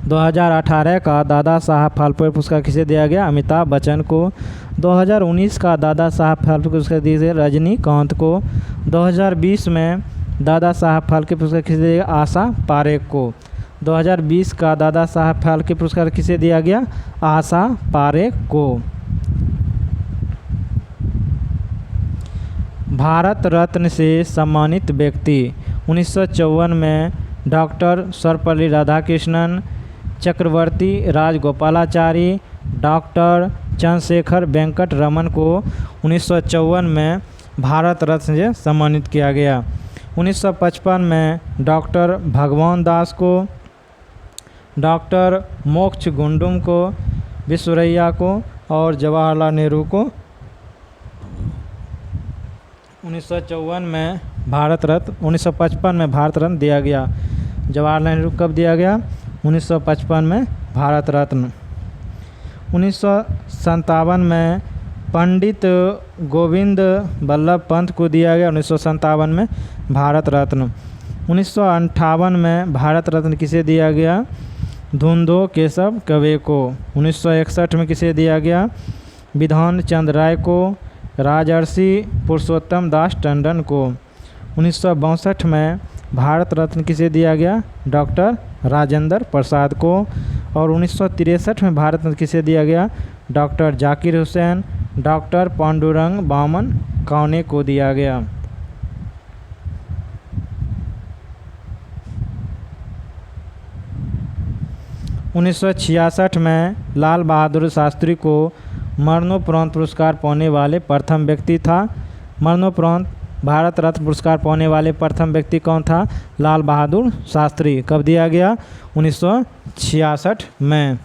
Speaker 1: 2018 का दादा साहब फाल्के पुरस्कार किसे दिया गया? अमिताभ बच्चन को। 2019 का दादा साहब फाल्के पुरस्कार दिया गया रजनीकांत को। 2020 में दादा साहब फाल्के पुरस्कार किसे दिया गया? आशा पारेख को। 2020 का दादा साहब फाल्के पुरस्कार किसे दिया गया? आशा पारेख को। भारत रत्न से सम्मानित व्यक्ति 1954 में डॉक्टर सर्वपल्ली राधाकृष्णन, चक्रवर्ती राजगोपालाचारी, डॉक्टर चंद्रशेखर वेंकट रमन को 1954 में भारत रत्न से सम्मानित किया गया। 1955 में डॉक्टर भगवान दास को, डॉक्टर मोक्ष गुंडुम को, विश्वरैया को और जवाहरलाल नेहरू को 1954 में भारत रत्न 1955 में भारत रत्न दिया गया। जवाहरलाल नेहरू कब दिया गया? 1955 में भारत रत्न। 1957 में पंडित गोविंद बल्लभ पंत को दिया गया 1957 में भारत रत्न। 1958 में भारत रत्न किसे दिया गया? धुंधो केशव कवे को। 1961 में किसे दिया गया? विधान चंद्र राय को, राजर्षि पुरुषोत्तम दास टंडन को। 1962 में भारत रत्न किसे दिया गया? डॉक्टर राजेंद्र प्रसाद को। और 1963 में भारत रत्न किसे दिया गया? डॉक्टर जाकिर हुसैन, डॉक्टर पांडुरंग बामन कौने को दिया गया। उन्नीस सौ 1966 में लाल बहादुर शास्त्री को मरणोपरांत पुरस्कार पाने वाले प्रथम व्यक्ति था। मरणोपरांत भारत रत्न पुरस्कार पाने वाले प्रथम व्यक्ति कौन था? लाल बहादुर शास्त्री। कब दिया गया? 1966 में।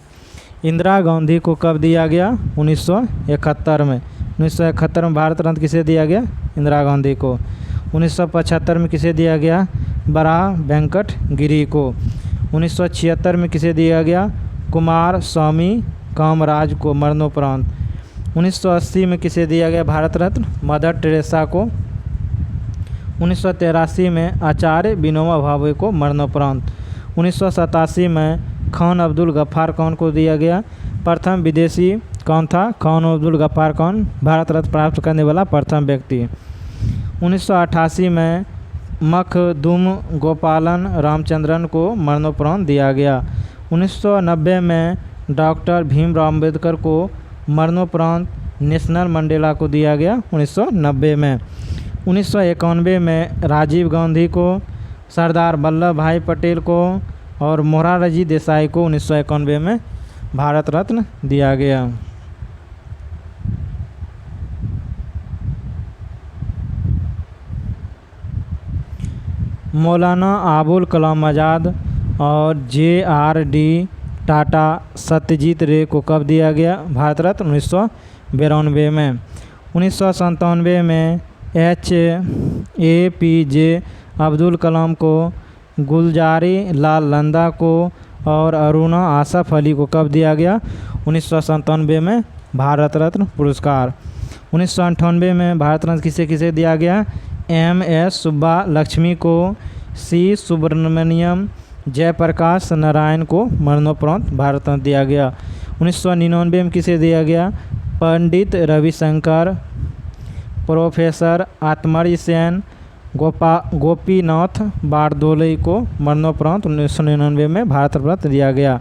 Speaker 1: इंदिरा गांधी को कब दिया गया? 1971 में। 1971 में भारत रत्न किसे दिया गया? इंदिरा गांधी को। 1975 में किसे दिया गया? बराह वेंकट गिरी को। 1976 में किसे दिया गया? कुमार स्वामी कामराज को मरणोपरांत। 1980 में किसे दिया गया भारत रत्न? मदर टेरेसा को। 1983 में आचार्य विनोबा भावे को मरणोपरांत। 1987 में खान अब्दुल गफ्फार खान को दिया गया। प्रथम विदेशी कौन था? खान अब्दुल गफ्फार खान भारत रत्न प्राप्त करने वाला प्रथम व्यक्ति। 1988 में मखदूम गोपालन रामचंद्रन को मरणोपरांत दिया गया। 1990 में डॉक्टर भीमराव अम्बेडकर को मरणोपरांत नेशनल मंडेला को दिया गया 1990 में। 1991 में राजीव गांधी को, सरदार वल्लभ भाई पटेल को और मोरारजी देसाई को 1991 में भारत रत्न दिया गया। मौलाना अबुल कलाम आज़ाद और JRD टाटा सत्यजीत रे को कब दिया गया भारत रत्न? 1992 में। 1997 में HAPJ अब्दुल कलाम को, गुलजारी लाल नंदा को और अरुणा आसफ अली को कब दिया गया? 1997 में भारत रत्न पुरस्कार। 1998 में भारत रत्न किसे किसे दिया गया? MS सुब्बा लक्ष्मी को, C सुब्रमण्यम, जयप्रकाश नारायण को मरणोपरांत भारत रत्न दिया गया। 1999 में किसे दिया गया? पंडित रविशंकर, प्रोफेसर आत्मर्य सेन, गोपीनाथ बारदोली को मरणोपरांत 1999 में भारत रत्न दिया गया।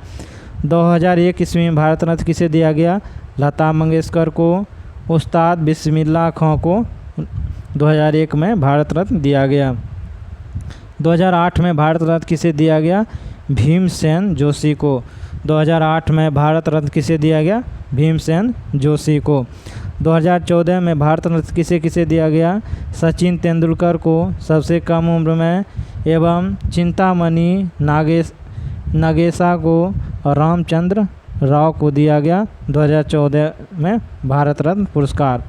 Speaker 1: 2001 ईस्वी में भारत रत्न किसे दिया गया? लता मंगेशकर को। उस्ताद बिस्मिल्लाह खां को 2001 में भारत रत्न दिया गया। 2008 में भारत रत्न किसे दिया गया? भीमसेन जोशी को। 2008 में भारत रत्न किसे दिया गया? भीमसेन जोशी को। 2014 में भारत रत्न किसे किसे दिया गया? सचिन तेंदुलकर को सबसे कम उम्र में, एवं चिंतामणि नागेशा को और रामचंद्र राव को दिया गया 2014 में भारत रत्न पुरस्कार। –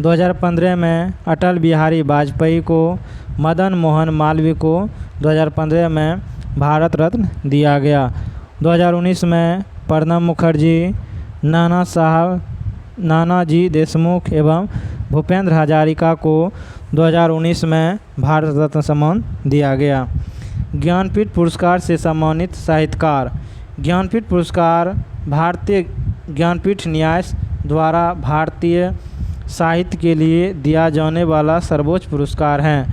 Speaker 1: 2015 में अटल बिहारी वाजपेयी को, मदन मोहन मालवीय को 2015 में भारत रत्न दिया गया। 2019 में प्रणब मुखर्जी, नानाजी देशमुख एवं भूपेंद्र हजारिका को 2019 में भारत रत्न सम्मान दिया गया। ज्ञानपीठ पुरस्कार से सम्मानित साहित्यकार। ज्ञानपीठ पुरस्कार भारतीय ज्ञानपीठ न्यास द्वारा भारतीय साहित्य के लिए दिया जाने वाला सर्वोच्च पुरस्कार है।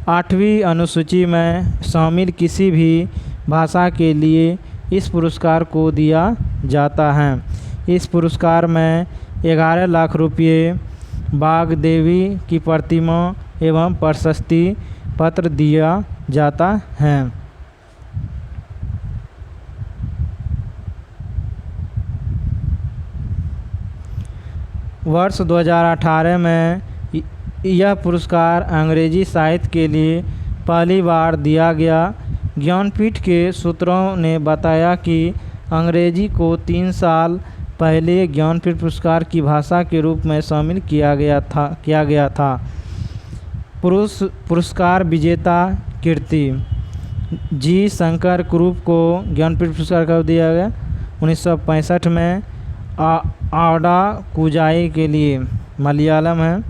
Speaker 1: 8वीं अनुसूची में शामिल किसी भी भाषा के लिए इस पुरस्कार को दिया जाता है। इस पुरस्कार में 11 लाख रुपये, वाग्देवी की प्रतिमा एवं प्रशस्ति पत्र दिया जाता है। वर्ष 2018 में यह पुरस्कार अंग्रेजी साहित्य के लिए पहली बार दिया गया। ज्ञानपीठ के सूत्रों ने बताया कि अंग्रेजी को 3 साल पहले ज्ञानपीठ पुरस्कार की भाषा के रूप में शामिल किया गया था। पुरस्कार विजेता कीर्ति जी शंकर कुरूप को ज्ञानपीठ पुरस्कार कब दिया गया? 1965 में। आडा कुजाई के लिए मलयालम है।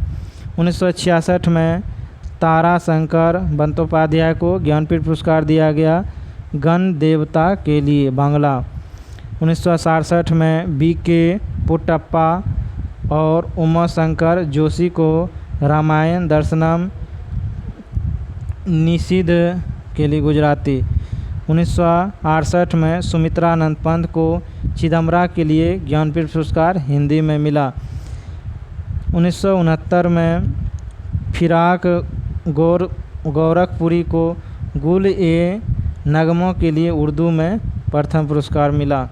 Speaker 1: 1966 में तारा शंकर बंदोपाध्याय को ज्ञानपीठ पुरस्कार दिया गया, गण देवता के लिए बांग्ला। 1967 में बीके पुट्टप्पा और उमाशंकर जोशी को रामायण दर्शनम निषिद्ध के लिए गुजराती। 1968 में सुमित्रानंद पंत को चिदम्बरा के लिए ज्ञानपीठ पुरस्कार हिंदी में मिला। 1969 में फिराक गोरखपुरी को गुल-ए-नगमों के लिए उर्दू में प्रथम पुरस्कार मिला। –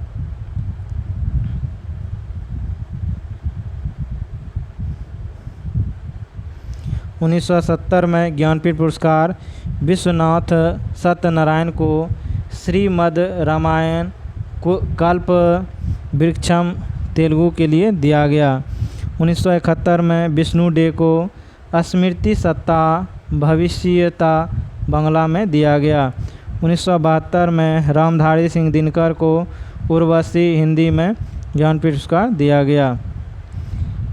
Speaker 1: 1970 में ज्ञानपीठ पुरस्कार विश्वनाथ सत्यनारायण को श्रीमद् रामायण कल्प वृक्षम तेलुगु के लिए दिया गया। 1971 में विष्णु डे को स्मृति सत्ता भविष्यता बांग्ला में दिया गया। 1972 में रामधारी सिंह दिनकर को उर्वशी हिंदी में ज्ञानपीठ पुरस्कार दिया गया।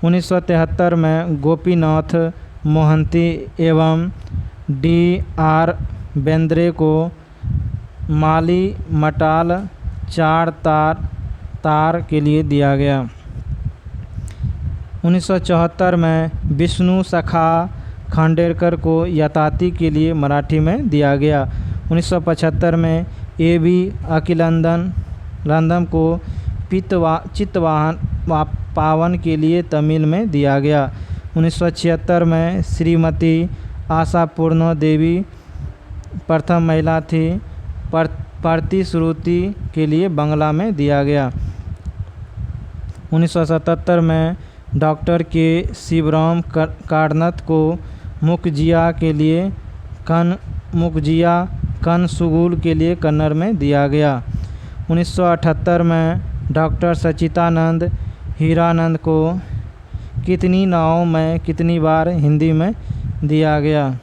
Speaker 1: 1973 में गोपीनाथ मोहंती एवं D.R. बेंद्रे को माली मटाल 4 तार के लिए दिया गया। 1974 में विष्णु सखा खांडेकर को यताति के लिए मराठी में दिया गया। 1975 में A.B. अखिलंदन को चितवाहन पावन के लिए तमिल में दिया गया। 1976 में श्रीमती आशा पूर्ण देवी प्रथम महिला थी, प्रतिश्रुति के लिए बांग्ला में दिया गया। 1977 में डॉक्टर के शिवराम कारनत को मुखजिया के लिए कनसुगुल के लिए कन्नड़ में दिया गया। 1978 में डॉक्टर सच्चिदानंद हीरानंद को कितनी नावों में कितनी बार हिंदी में दिया गया।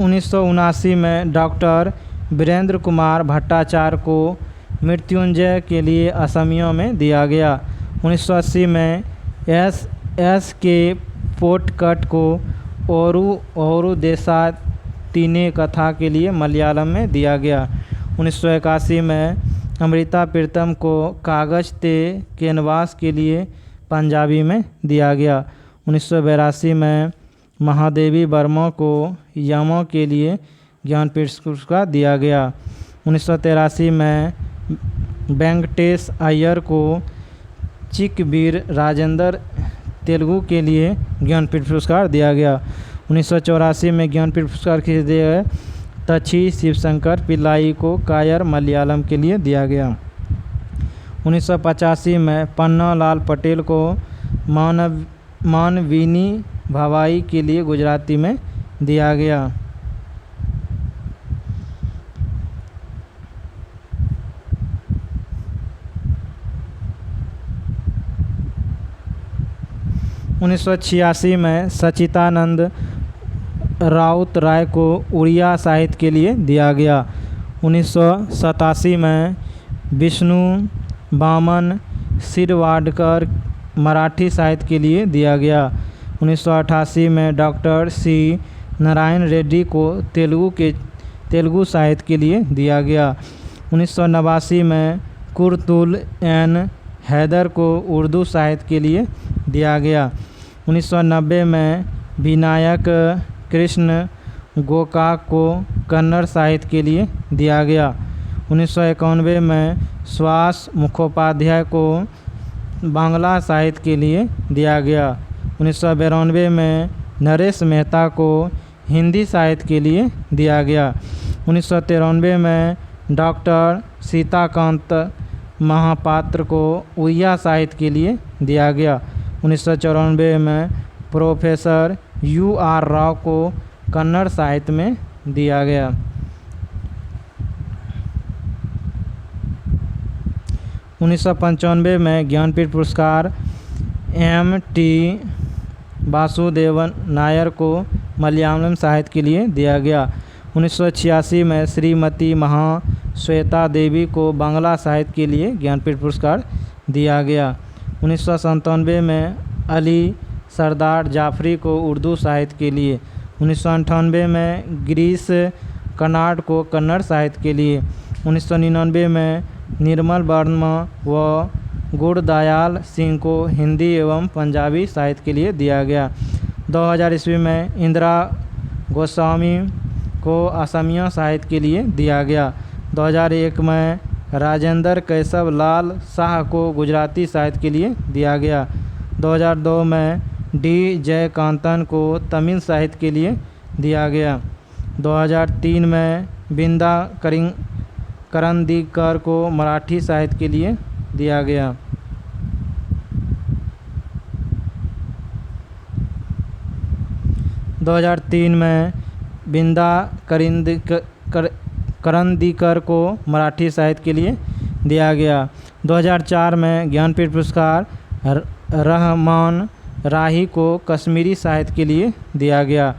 Speaker 1: उन्नीस में डॉक्टर वीरेंद्र कुमार भट्टाचार्य को मृत्युंजय के लिए असमियों में दिया गया। 1980 में एस के पोटकट को ओरू देशा तीने कथा के लिए मलयालम में दिया गया। 1981 में अमृता प्रीतम को कागज ते कैनवास के लिए पंजाबी में दिया गया। 1982 में महादेवी वर्मा को यमों के लिए ज्ञानपीठ पुरस्कार दिया गया। 1983 में वेंकटेश अय्यर को चिक-वीर राजेंद्र तेलुगु के लिए ज्ञानपीठ पुरस्कार दिया गया। 1984 में ज्ञानपीठ पुरस्कार किसे दिया गया? तक्षी शिवशंकर पिल्लाई को कायर मलयालम के लिए दिया गया। 1985 में पन्नालाल पटेल को मानवीनी भवाई के लिए गुजराती में दिया गया। उन्नीस सौ 86 में सच्चिदानंद राउत राय को उड़िया साहित्य के लिए दिया गया। 1987 में विष्णु बामन शिरवाडकर मराठी साहित्य के लिए दिया गया। 1988 में डॉक्टर सी नारायण रेड्डी को तेलुगु साहित्य के लिए दिया गया। 1989 में कुर्तुल एन हैदर को उर्दू साहित्य के लिए दिया गया। 1990 में विनायक कृष्ण गोकाक को कन्नड़ साहित्य के लिए दिया गया। 1991 में सुभाष मुखोपाध्याय को बांग्ला साहित्य के लिए दिया गया। 1992 में नरेश मेहता को हिंदी साहित्य के लिए दिया गया। 1993 में डॉक्टर सीताकांत महापात्र को उड़िया साहित्य के लिए दिया गया। 1994 में प्रोफेसर U.R. राव को कन्नड़ साहित्य में दिया गया। उन्नीस सौ 1995 में ज्ञानपीठ पुरस्कार M.T. वासुदेवन नायर को मलयालम साहित्य के लिए दिया गया। 1986 में श्रीमती महाश्वेता देवी को बांग्ला साहित्य के लिए ज्ञानपीठ पुरस्कार दिया गया। 1997 में अली सरदार जाफरी को उर्दू साहित्य के लिए। 1998 में गिरीश कर्नाड को कन्नड़ साहित्य के लिए। 1999 में निर्मल वर्मा व गुरदयाल सिंह को हिंदी एवं पंजाबी साहित्य के लिए दिया गया। 2000 ईस्वी में इंदिरा गोस्वामी को असमिया साहित्य के लिए दिया गया। 2001 में राजेंद्र केशव लाल शाह को गुजराती साहित्य के लिए दिया गया। 2002 में डी जयकांतन को तमिल साहित्य के लिए दिया गया। 2003 में बिंदा करंदीकर को मराठी साहित्य के लिए दिया गया। दो 2003 में बिंदा करंदीकर को मराठी साहित्य के लिए दिया गया। 2004 में ज्ञानपीठ पुरस्कार रहमान राही को कश्मीरी साहित्य के लिए दिया गया।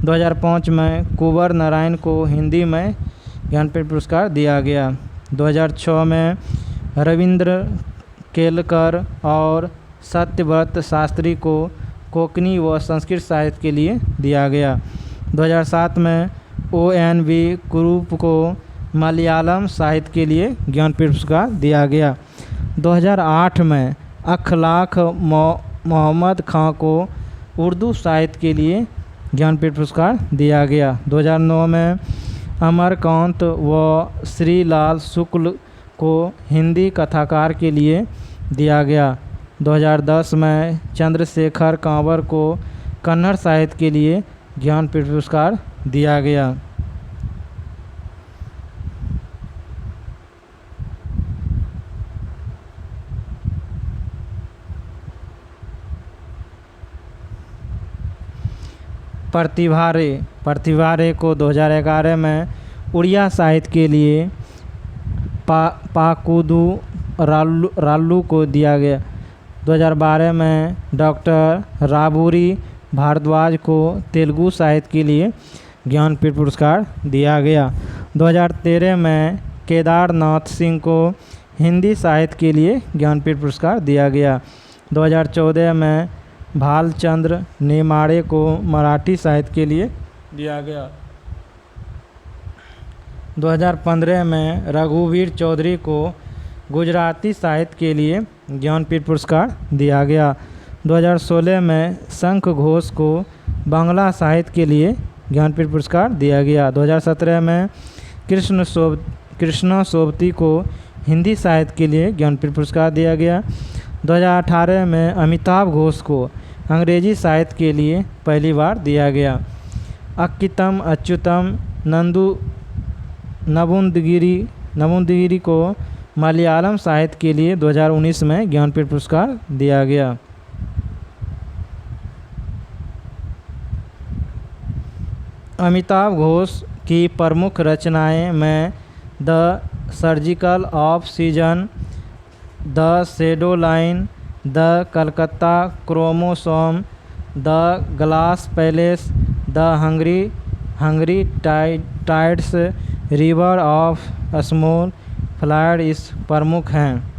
Speaker 1: 2005 में कुंवर नारायण को हिंदी में ज्ञानपीठ पुरस्कार दिया गया। 2006 में रविंद्र केलकर और सत्यव्रत शास्त्री को कोंकणी व संस्कृत साहित्य के लिए दिया गया। 2007 में ONV कुरूप को मलयालम साहित्य के लिए ज्ञानपीठ पुरस्कार दिया गया। 2008 में अखलाक मोहम्मद खां को उर्दू साहित्य के लिए ज्ञानपीठ पुरस्कार दिया गया। 2009 में अमरकांत व श्रीलाल शुक्ल को हिंदी कथाकार के लिए दिया गया। 2010 में चंद्रशेखर कांवर को कन्नड़ साहित्य के लिए ज्ञानपीठ पुरस्कार दिया गया। प्रतिभा रे को 2011 में उड़िया साहित्य के लिए पाकुदू राल्लू को दिया गया। 2012 में डॉक्टर राबूरी भारद्वाज को तेलुगु साहित्य के लिए ज्ञानपीठ पुरस्कार दिया गया। 2013 में केदारनाथ सिंह को हिंदी साहित्य के लिए ज्ञानपीठ पुरस्कार दिया गया। 2014 में भालचंद्र नेमाड़े को मराठी साहित्य के लिए दिया गया। 2015 में रघुवीर चौधरी को गुजराती साहित्य के लिए ज्ञानपीठ पुरस्कार दिया गया। 2016 में शंख घोष को बांग्ला साहित्य के लिए ज्ञानपीठ पुरस्कार दिया गया। 2017 में कृष्ण सोबती को हिंदी साहित्य के लिए ज्ञानपीठ पुरस्कार दिया गया। 2018 में अमिताभ घोष को अंग्रेजी साहित्य के लिए पहली बार दिया गया। अक्कितम अच्युतम नबुंदगिरी को मलयालम साहित्य के लिए 2019 में ज्ञानपीठ पुरस्कार दिया गया। अमिताभ घोष की प्रमुख रचनाएं में the surgical off season, the shadow line, the Calcutta chromosome, the glass palace, the Hungary tides, river of small flight इस प्रमुख हैं।